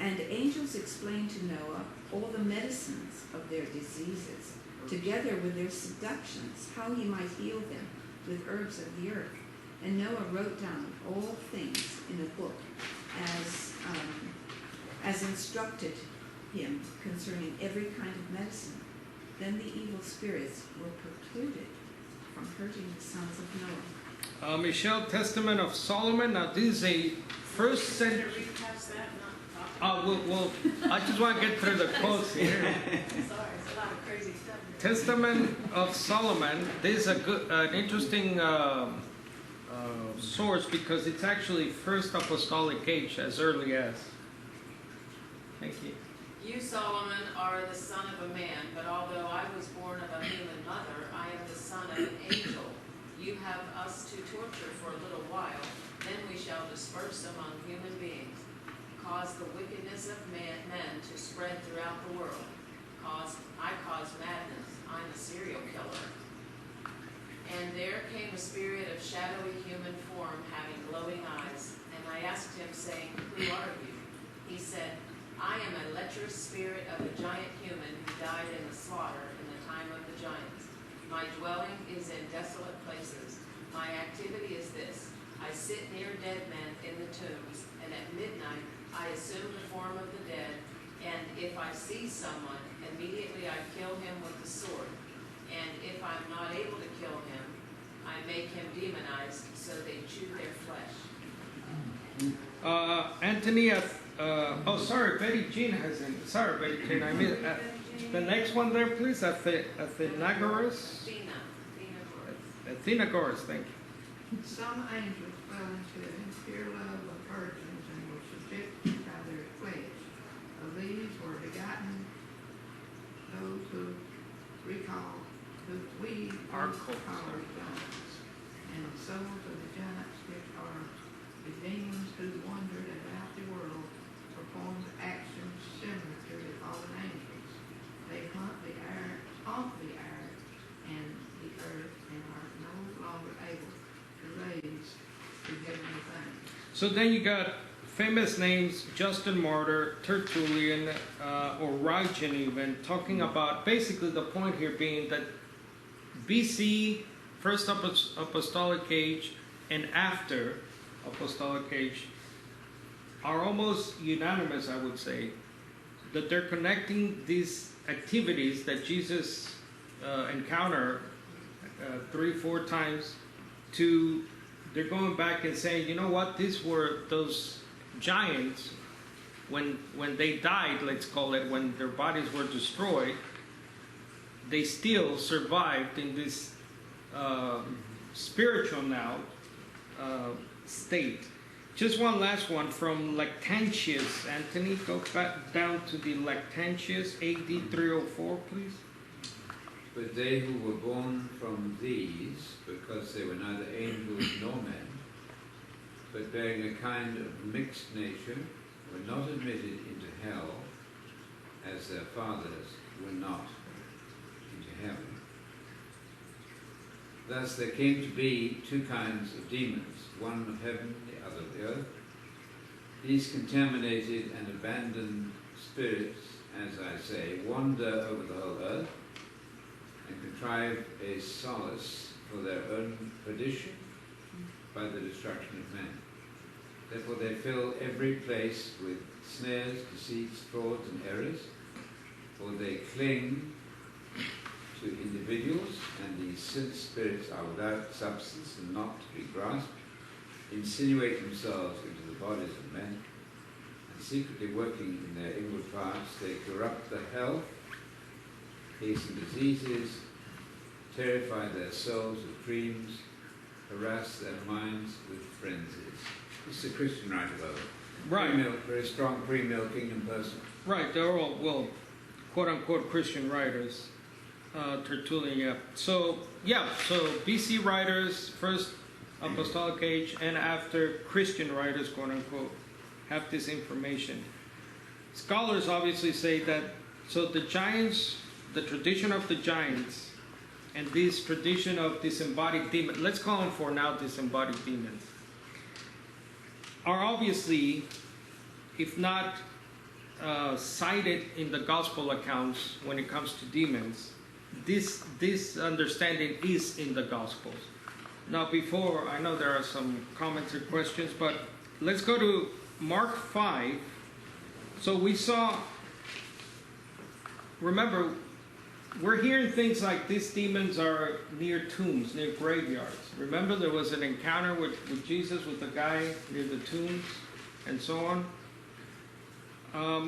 And angels explained to Noah all the medicines of their diseases, together with their seductions, how he might heal them with herbs of the earth. And Noah wrote down all things in a book as instructed him concerning every kind of medicine. Then the evil spirits were precluded from hurting the sons of Noah. Michelle, Testament of Solomon. Now, this is a first century. Read past that, not talk Well, I just want to get through the quotes here. Sorry, it's a lot of crazy stuff. Testament of Solomon. This is an interesting source because it's actually First Apostolic Age, as early as. Thank you. You, Solomon, are the son of a man, but although I was born of a human mother, I am the son of an angel. You have us to torture for a little while, then we shall disperse among human beings. Cause the wickedness of men to spread throughout the world. I cause madness. I'm a serial killer. And there came a spirit of shadowy human form, having glowing eyes. And I asked him, saying, Who are you? He said, I am a lecherous spirit of a giant human who died in the slaughter in the time of the giants. My dwelling is in desolate places. My activity is this. I sit near dead men in the tombs, and at midnight I assume the form of the dead, and if I see someone, immediately I kill him with the sword. And if I'm not able to kill him, I make him demonized, so they chew their flesh. Anthony, sorry, Betty Jean has in. Sorry, Betty Jean, I missed the next one there, please. Athenagoras. Athenagoras, thank you. Some angels fell into impure love of virgins and were subjected by their flesh. Of these were begotten those who we call giants, and the souls of the giants which are the demons who wandered about the world, performed actions similar to the fallen angels. They haunt the air and the earth, and are no longer able to raise to heavenly things. So then you got famous names, Justin Martyr, Tertullian, Origen even, talking about basically the point here being that BC, First Apostolic Age, and after Apostolic Age are almost unanimous, I would say, that they're connecting these activities that Jesus encountered 3-4 times to, they're going back and saying, you know what, these were those giants when they died, let's call it, when their bodies were destroyed, they still survived in this spiritual now state. Just one last one from Lactantius. Anthony, go back down to the Lactantius, AD 304, please. But they who were born from these, because they were neither angels nor men, but bearing a kind of mixed nature, were not admitted into hell, as their fathers were not into heaven. Thus there came to be two kinds of demons, one of heaven, the other of the earth. These contaminated and abandoned spirits, as I say, wander over the whole earth and contrive a solace for their own perdition by the destruction of men. Therefore they fill every place with snares, deceits, frauds and errors, for they cling to individuals, and these sin spirits are without substance and not to be grasped, insinuate themselves into the bodies of men, and secretly working in their inward parts, they corrupt the health, hasten diseases, terrify their souls with dreams, harass their minds with frenzies. This is a Christian writer, by the way. Right. Pre-mill, very strong pre-mill kingdom person. Right, they're all, well, quote-unquote Christian writers. Tertullian, yeah. So BC writers, first apostolic age, and after Christian writers, quote-unquote, have this information. Scholars obviously say that, so the giants, the tradition of the giants, and this tradition of disembodied demons, let's call them for now disembodied demons, are obviously, if not cited in the gospel accounts when it comes to demons, this understanding is in the Gospels. Now before, I know there are some comments or questions, but let's go to Mark 5. So we saw, remember, we're hearing things like these demons are near tombs, near graveyards. Remember there was an encounter with Jesus, with the guy near the tombs, and so on.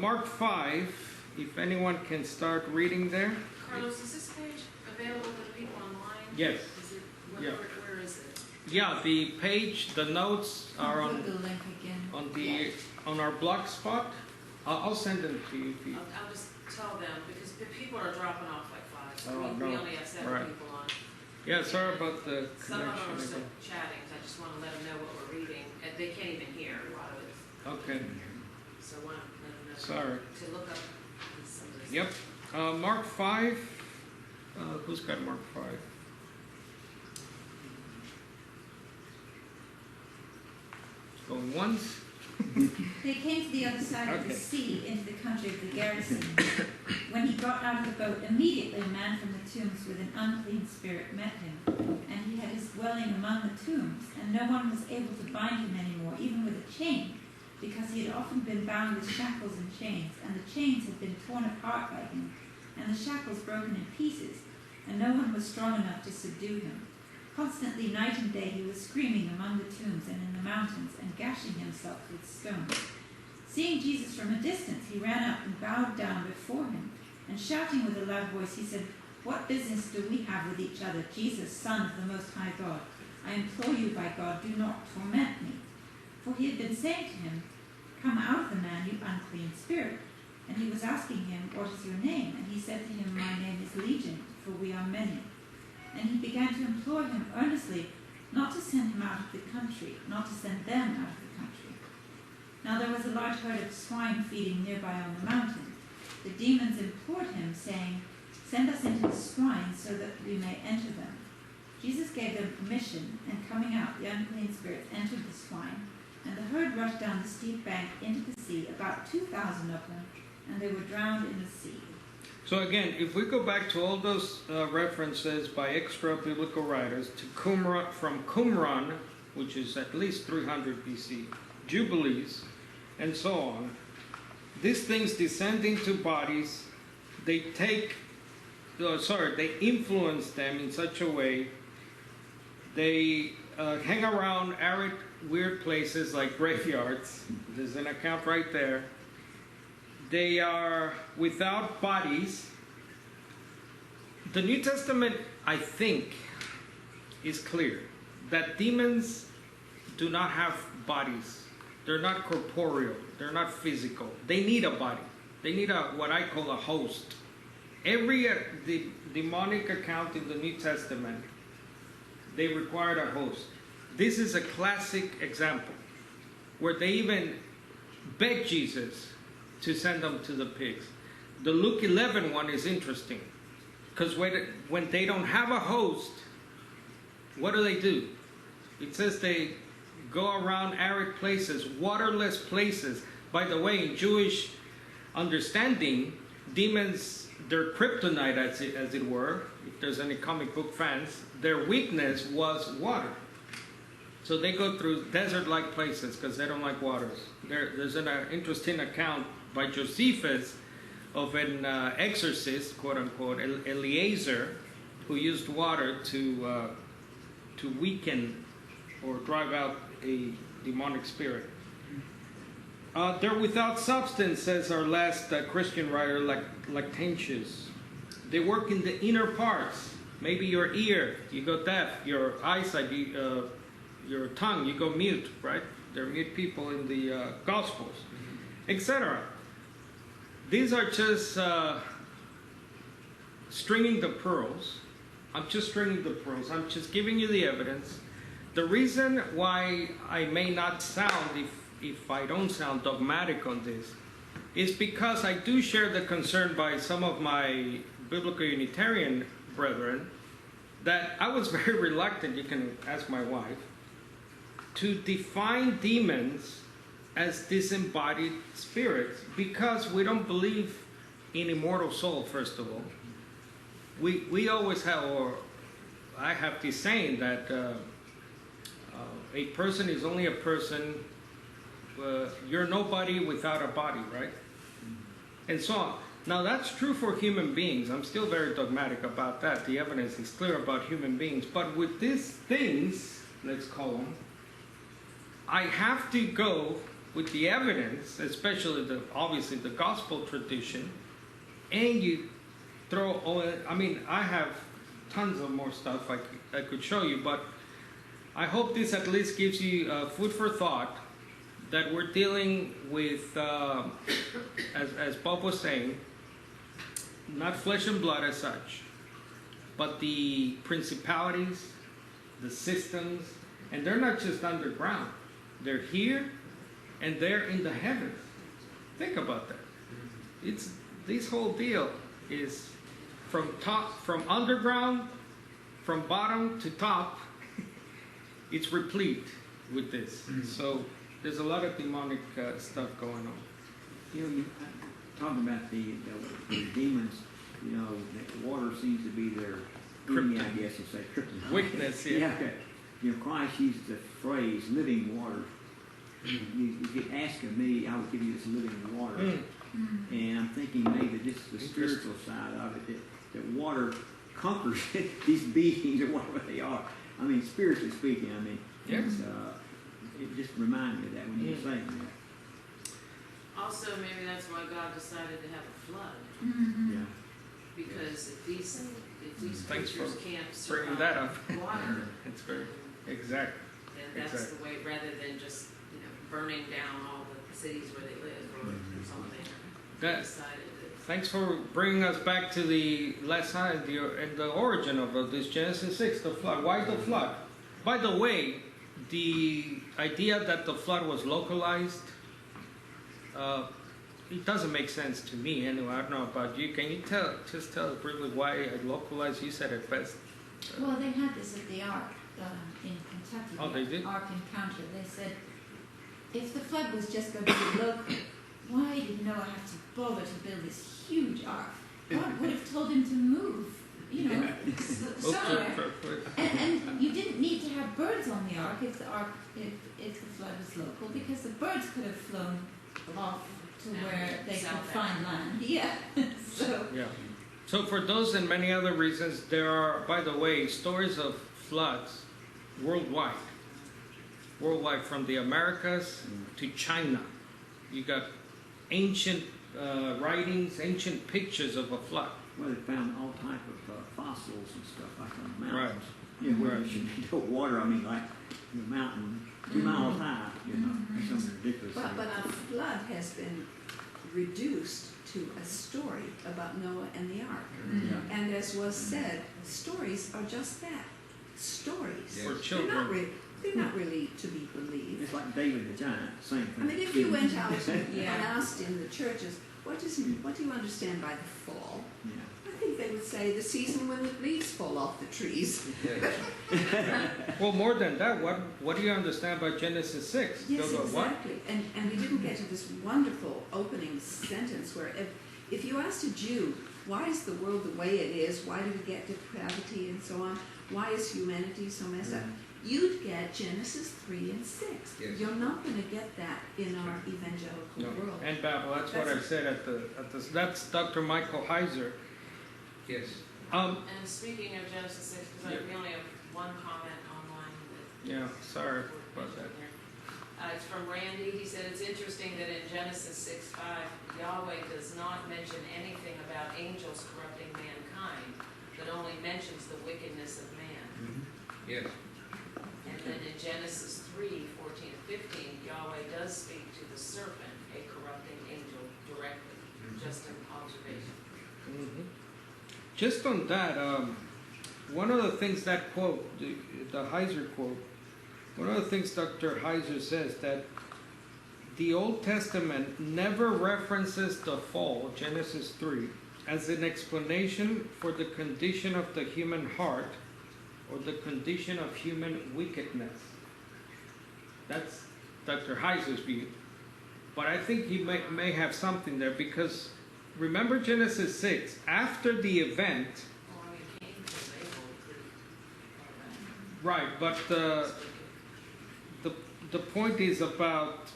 Mark 5, if anyone can start reading there. Carlos, is this page available to people online? Yes. Is it, Yeah. where is it? Yeah, the page, the notes are Put on the link again. on our blog spot. I'll send them to you. If you I'll just tell them, because people are dropping off like flies. So Oh, we no. only have 7 Right. people on. yeah, sorry about the Some of them are connection. still chatting, so I just want to let them know what we're reading. And they can't even hear a lot of it. Okay, So I want to let them know sorry. to look up some of this. Yep. Mark 5. Who's got Mark 5? Going once. They came to the other side of the Okay. sea, into the country of the Gerasenes. When he got out of the boat, immediately a man from the tombs with an unclean spirit met him, and he had his dwelling among the tombs, and no one was able to bind him anymore, even with a chain, because he had often been bound with shackles and chains, and the chains had been torn apart by him, and the shackles broken in pieces, and no one was strong enough to subdue him. Constantly, night and day, he was screaming among the tombs and in the mountains, and gashing himself with stones. Seeing Jesus from a distance, he ran up and bowed down before him, and shouting with a loud voice, he said, "What business do we have with each other, Jesus, Son of the Most High God? I implore you by God, do not torment me." For he had been saying to him, "Come out of the man, you unclean spirit." And he was asking him, "What is your name?" And he said to him, "My name is Legion, for we are many." And he began to implore him earnestly not to send him out of the country, not to send them out of the country. Now there was a large herd of swine feeding nearby on the mountain. The demons implored him, saying, "Send us into the swine so that we may enter them." Jesus gave them permission, and coming out, the unclean spirits entered the swine, and the herd rushed down the steep bank into the sea, about 2,000 of them, and they were drowned in the sea. So again, if we go back to all those references by extra-biblical writers to Qumran, from Qumran, which is at least 300 BC, Jubilees, and so on, these things descend into bodies, they influence them in such a way, they hang around arid, weird places like graveyards. There's an account right there. They are without bodies. The New Testament, I think, is clear that demons do not have bodies. They're not corporeal. They're not physical. They need a body. They need what I call a host. Every demonic account in the New Testament, they required a host. This is a classic example where they even begged Jesus to send them to the pigs. The Luke 11 one is interesting because when they don't have a host, what do? It says they go around arid places, waterless places. By the way, in Jewish understanding, demons, their kryptonite, as it were, if there's any comic book fans, their weakness was water. So they go through desert-like places because they don't like waters. There's an interesting account by Josephus of an exorcist, quote-unquote, Eliezer, who used water to weaken or drive out a demonic spirit. They're without substance, says our last Christian writer, Lactantius. They work in the inner parts. Maybe your ear, you go deaf. Your eyesight, your tongue, you go mute, right? They're mute people in the Gospels, etc. These are just stringing the pearls. I'm just stringing the pearls. I'm just giving you the evidence. The reason why I may not sound, if I don't sound dogmatic on this, is because I do share the concern by some of my biblical Unitarian brethren that I was very reluctant, you can ask my wife, to define demons as disembodied spirits because we don't believe in immortal soul, first of all. We always have, or I have this saying that a person is only a person, you're nobody without a body, right? And so on. Now that's true for human beings. I'm still very dogmatic about that. The evidence is clear about human beings. But with these things, let's call them, I have to go with the evidence, especially obviously the gospel tradition, and you throw all. I mean, I have tons of more stuff I could show you, but I hope this at least gives you food for thought that we're dealing with, as Bob was saying, not flesh and blood as such, but the principalities, the systems, and they're not just underground. They're here and they're in the heavens. Think about that. This whole deal is from underground, from bottom to top. It's replete with this. So there's a lot of demonic stuff going on. You talking about the demons, the water seems to be their enemy, I guess you say, kryptonite. Weakness, yeah. Okay. Christ used the phrase living water. You could ask of me, I would give you this living water. And I'm thinking maybe just the spiritual side of it, that water conquers these beings or whatever they are. I mean, spiritually speaking, yes. It just reminded me of that when you were saying that. Also, maybe that's why God decided to have a flood. Yeah. Because if these Thanks creatures for can't bringing survive that up. water, It's very exact. then that's the way, rather than just burning down all the cities where they live or something. That- Decided to. Thanks for bringing us back to the last time, the origin of this Genesis 6, the flood. Why the flood? By the way, the idea that the flood was localized, it doesn't make sense to me anyway. I don't know about you. Can you just tell us briefly why it localized? You said it best. Well, they had this at the Ark in Kentucky. Oh, they did? Ark Encounter. They said, if the flood was just going to be local, why did Noah have to bother to build this huge ark? God would have told him to move, somewhere. And you didn't need to have birds on the ark if the flood was local, because the birds could have flown off to where they could find land. Yeah. So for those and many other reasons, there are, by the way, stories of floods worldwide. Worldwide, from the Americas to China. You got ancient writings, ancient pictures of a flood. Well, they found all type of fossils and stuff like on the mountains. Right. Yeah, where there should be no water. Like the mountain 2 miles high. That's something ridiculous. But a flood has been reduced to a story about Noah and the ark. Yeah. And as was said, stories are just that, stories. For They're children. they're not really to be believed. It's like David the Giant, same thing. I mean, if you went out and asked in the churches, what do you understand by the fall? Yeah. I think they would say the season when the leaves fall off the trees. Well, more than that, what do you understand by Genesis 6? Yes, They'll go, what? exactly. And we didn't get to this wonderful opening sentence where if you asked a Jew, why is the world the way it is? Why do we get depravity and so on? Why is humanity so messed up? You'd get Genesis 3 and 6. Yes. You're not going to get that in our evangelical No. world. And Babel, that's what I said at the that's Dr. Michael Heiser. Yes. And speaking of Genesis 6, because Yeah. we only have one comment online that Yeah, sorry about that. It's from Randy. He said it's interesting that in Genesis 6:5, Yahweh does not mention anything about angels corrupting mankind, but only mentions the wickedness of man. Yes. And then in Genesis 3:14 and 15, Yahweh does speak to the serpent, a corrupting angel, directly, just an observation. Mhm. Just on that, one of the things that quote, the Heiser quote, one of the things Dr. Heiser says that the Old Testament never references the fall, Genesis 3, as an explanation for the condition of the human heart or the condition of human wickedness. That's Dr. Heiser's view. But I think he may have something there because remember Genesis 6, after the event, Well, I mean, Cain was able to, right, but the point is about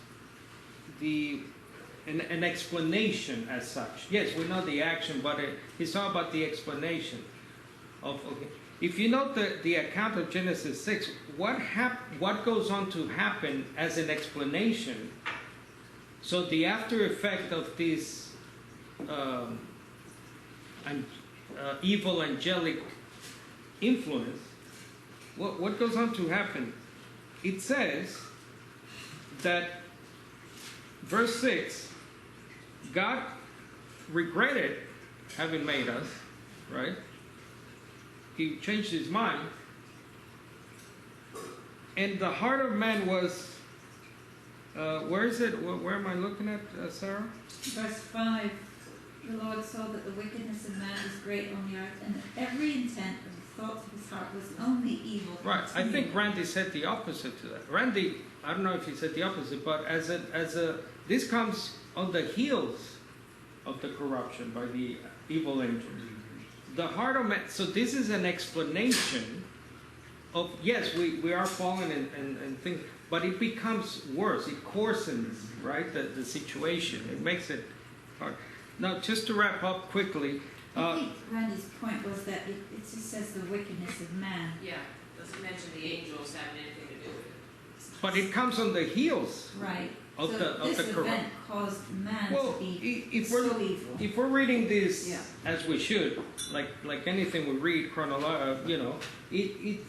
an explanation as such. Yes, we know the action, but he's talking about the explanation of, okay. If you note the account of Genesis 6, what goes on to happen as an explanation? So the after effect of this evil angelic influence, what goes on to happen? It says that verse 6, God regretted having made us, right? He changed his mind. And the heart of man was, where is it? Where am I looking at, Sarah? Verse 5, the Lord saw that the wickedness of man was great on the earth, and that every intent of the thoughts of his heart was only evil. Right. I think continually. Randy said the opposite to that. Randy, I don't know if he said the opposite, but this comes on the heels of the corruption by the evil angels. The heart of man. So this is an explanation of, yes, we are fallen and things, but it becomes worse. It coarsens, right, the situation. It makes it hard. Now, just to wrap up quickly. I think Randy's point was that it just says the wickedness of man. yeah, doesn't mention the angels having anything to do with it. But it comes on the heels Right. of So this this event caused man Well, to be if we're so evil. if we're reading this Yeah. as we should, like anything we read chronologically,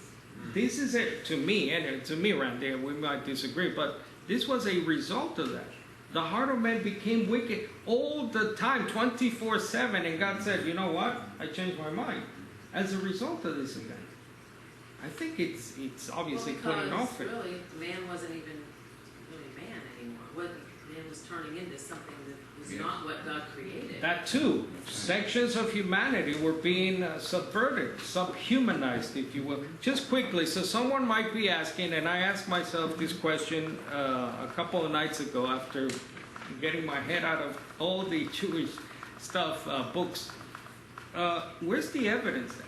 this is it to me, and to me, Randy, we might disagree, but this was a result of that. The heart of man became wicked all the time, 24/7, and God said, "You know what? I changed my mind." As a result of this event, I think it's obviously putting off it. Really, man wasn't even really man anymore. Man was turning into something that was not what God created. That too, sections of humanity were being subverted, subhumanized, if you will. Just quickly, so someone might be asking, and I asked myself this question a couple of nights ago after getting my head out of all the Jewish stuff, books. Where's the evidence then?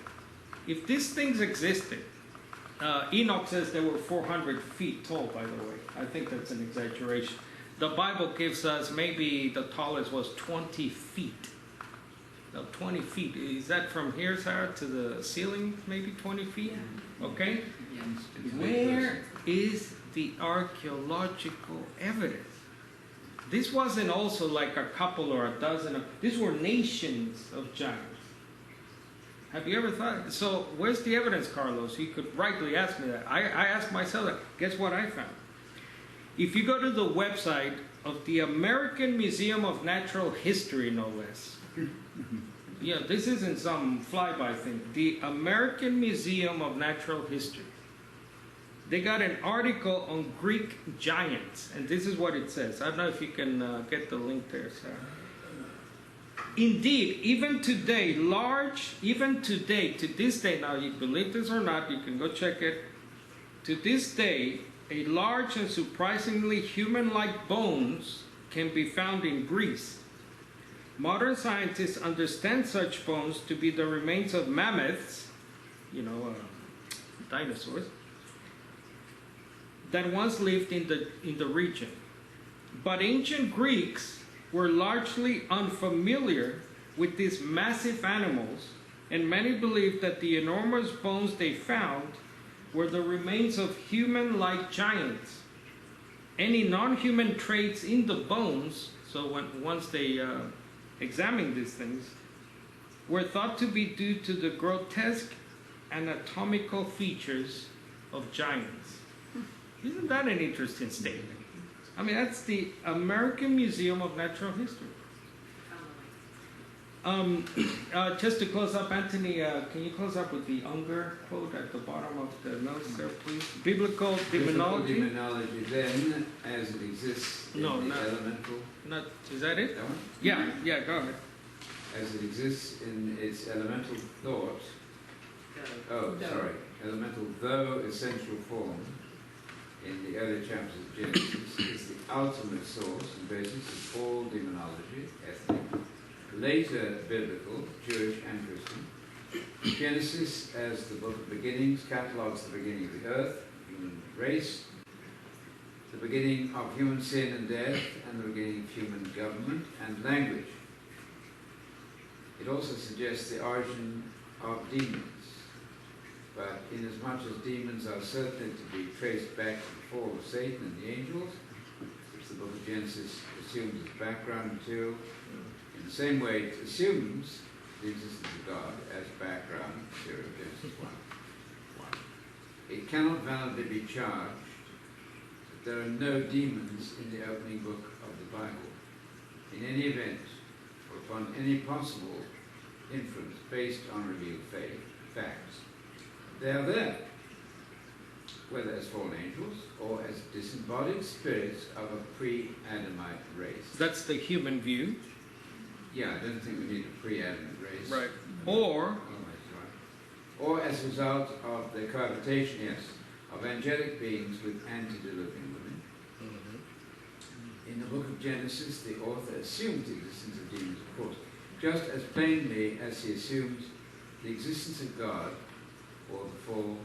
If these things existed, Enoch says they were 400 feet tall, by the way. I think that's an exaggeration. The Bible gives us maybe the tallest was 20 feet. Now, 20 feet. Is that from here, Sarah, to the ceiling? Maybe 20 feet? Okay? Where is the archaeological evidence? This wasn't also like a couple or a dozen. These were nations of giants. Have you ever thought? So, where's the evidence, Carlos? You could rightly ask me that. I asked myself that. Guess what I found? If you go to the website of the American Museum of Natural History, no less. Yeah, this isn't some flyby thing. The American Museum of Natural History. They got an article on Greek giants, and this is what it says. I don't know if you can get the link there, Sarah. Indeed, even today, to this day, now you believe this or not, you can go check it. To this day, a large and surprisingly human-like bones can be found in Greece. Modern scientists understand such bones to be the remains of mammoths, dinosaurs, that once lived in the region. But ancient Greeks were largely unfamiliar with these massive animals, and many believed that the enormous bones they found were the remains of human-like giants. Any non-human traits in the bones, so once they examined these things, were thought to be due to the grotesque anatomical features of giants. Isn't that an interesting statement? I mean, that's the American Museum of Natural History. Just to close up, Anthony, can you close up with the Unger quote at the bottom of the notes there, please? Biblical demonology. Biblical demonology, then, as it exists in the elemental. Is that it? That one? Yeah, go ahead. As it exists in its elemental thought. Elemental, though essential form in the early chapters of Genesis, is the ultimate source and basis of all demonology, ethnic, later biblical, Jewish and Christian. Genesis, as the book of beginnings, catalogues the beginning of the earth, the human race, the beginning of human sin and death, and the beginning of human government and language. It also suggests the origin of demons. But inasmuch as demons are certainly to be traced back to the fall of Satan and the angels, which the book of Genesis assumes as background material, in the same way it assumes the existence of God as background material of Genesis 1. It cannot validly be charged that there are no demons in the opening book of the Bible. In any event, or upon any possible inference based on revealed facts, they are there, whether as fallen angels or as disembodied spirits of a pre-Adamite race. That's the human view. Yeah, I don't think we need a pre-Adamite race. Right. Or as a result of the cohabitation, of angelic beings with antediluvian women. Mm-hmm. In the book of Genesis, the author assumes the existence of demons, of course, just as plainly as he assumes the existence of God or the fall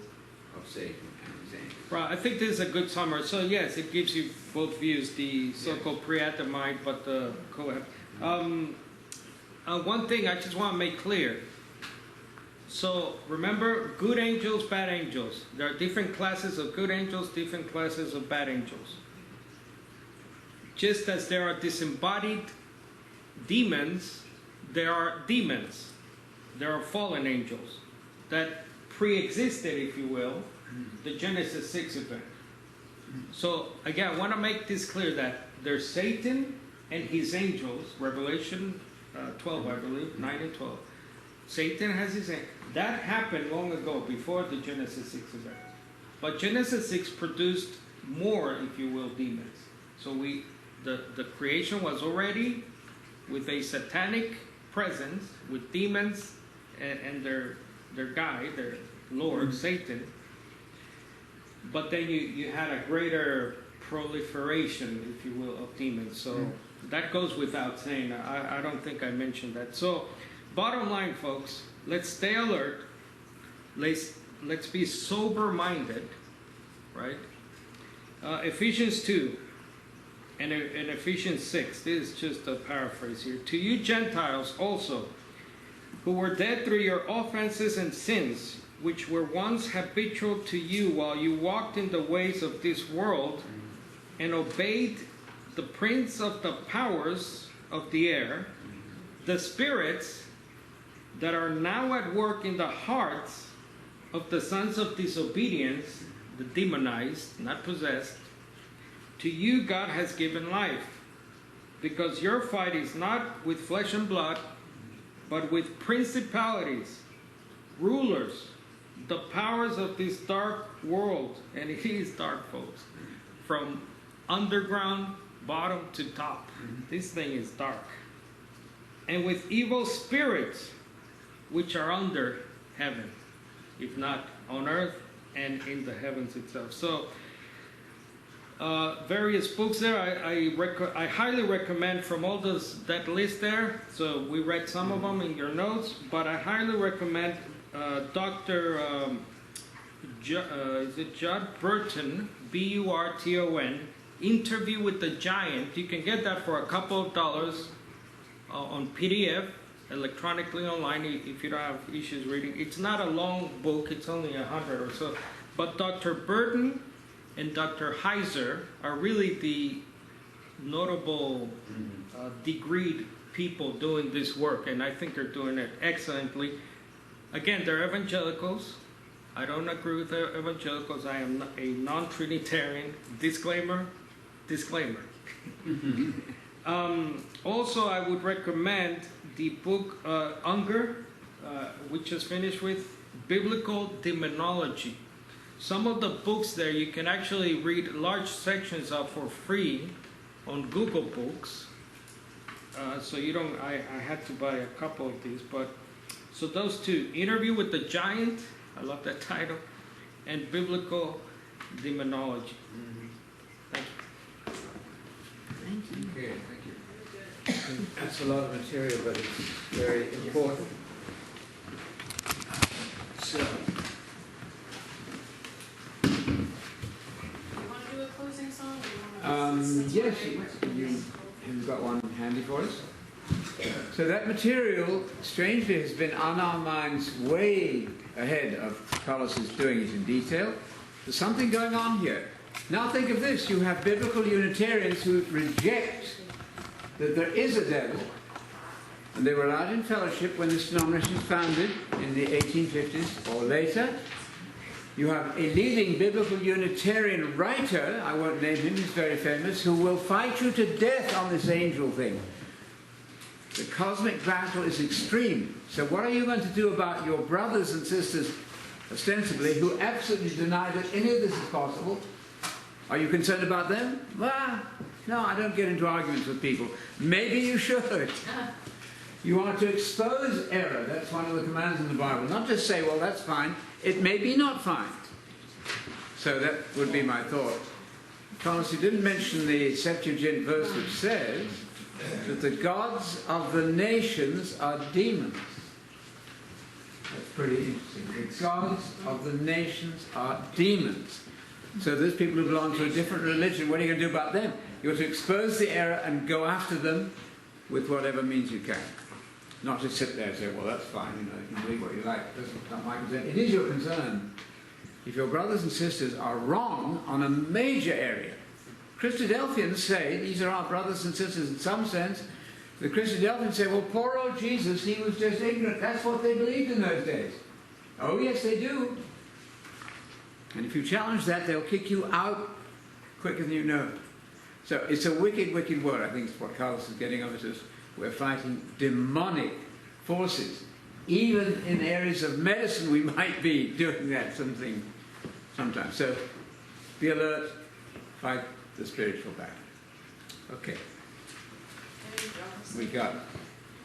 of Satan and his angels. Right, I think this is a good summary. So yes, it gives you both views, the so-called pre-Adamite, but the cohab. One thing I just want to make clear. So remember, good angels, bad angels. There are different classes of good angels, different classes of bad angels. Just as there are disembodied demons, there are demons. There are fallen angels that pre-existed, if you will, the Genesis 6 event. So again, I want to make this clear that there's Satan and his angels, Revelation 12, I believe, 9 and 12. Satan has his angels. That happened long ago, before the Genesis 6 event. But Genesis 6 produced more, if you will, demons. So the creation was already with a satanic presence, with demons and their guy, their Lord, Satan. But then you had a greater proliferation, if you will, of demons. So that goes without saying. I don't think I mentioned that. So bottom line, folks, let's stay alert. Let's be sober-minded, right? Ephesians 2 and Ephesians 6. This is just a paraphrase here. To you Gentiles also, who were dead through your offenses and sins, which were once habitual to you while you walked in the ways of this world and obeyed the prince of the powers of the air, the spirits that are now at work in the hearts of the sons of disobedience, the demonized, not possessed. To you God has given life, because your fight is not with flesh and blood, but with principalities, rulers, the powers of this dark world, and it is dark, folks, from underground, bottom to top. This thing is dark. and with evil spirits which are under heaven, if not on earth and in the heavens itself. So various books there. I highly recommend from all that list there. So we read some of them in your notes, but I highly recommend Dr. Is it Judd Burton, Burton, Interview with the Giant. You can get that for a couple of dollars on PDF, electronically online, if you don't have issues reading. It's not a long book, it's only 100 or so. But Dr. Burton and Dr. Heiser are really the notable degreed people doing this work, and I think they're doing it excellently. Again, they're evangelicals. I don't agree with evangelicals. I am a non-Trinitarian. Disclaimer. Also, I would recommend the book Unger, which is finished with Biblical Demonology. Some of the books there you can actually read large sections of for free on Google Books. So you don't. I had to buy a couple of these, but so those two: Interview with the Giant. I love that title, and Biblical Demonology. Thank you. Thank you. Okay, thank you. That's a lot of material, but it's very important. So, You want to do a closing song? Or you want to yes, you've got one handy for us. So that material, strangely, has been on our minds way ahead of Carlos's doing it in detail. There's something going on here. Now think of this. You have biblical Unitarians who reject that there is a devil, and they were allowed in fellowship when this denomination was founded in the 1850s or later. You have a leading biblical Unitarian writer, I won't name him, he's very famous, who will fight you to death on this angel thing. The cosmic battle is extreme. So what are you going to do about your brothers and sisters, ostensibly, who absolutely deny that any of this is possible? Are you concerned about them? Well, no, I don't get into arguments with people. Maybe you should. You are to expose error. That's one of the commands in the Bible. Not just say, well, that's fine. It may be not fine. So that would be my thought. Thomas, you didn't mention the Septuagint verse which says that the gods of the nations are demons. That's pretty interesting. The gods of the nations are demons. So those people who belong to a different religion, what are you going to do about them? You're to expose the error and go after them with whatever means you can. Not just sit there and say, well, that's fine, you know, you can believe what you like. That's not my concern. It is your concern if your brothers and sisters are wrong on a major area. Christadelphians say, these are our brothers and sisters in some sense, the Christadelphians say, well, poor old Jesus, he was just ignorant. That's what they believed in those days. Oh, yes, they do. And if you challenge that, they'll kick you out quicker than you know. So it's a wicked, wicked word. I think it's what Carlos is getting over to us. We're fighting demonic forces. Even in areas of medicine, we might be doing that sometimes. So be alert, fight the spiritual battle. Okay. There you go. We got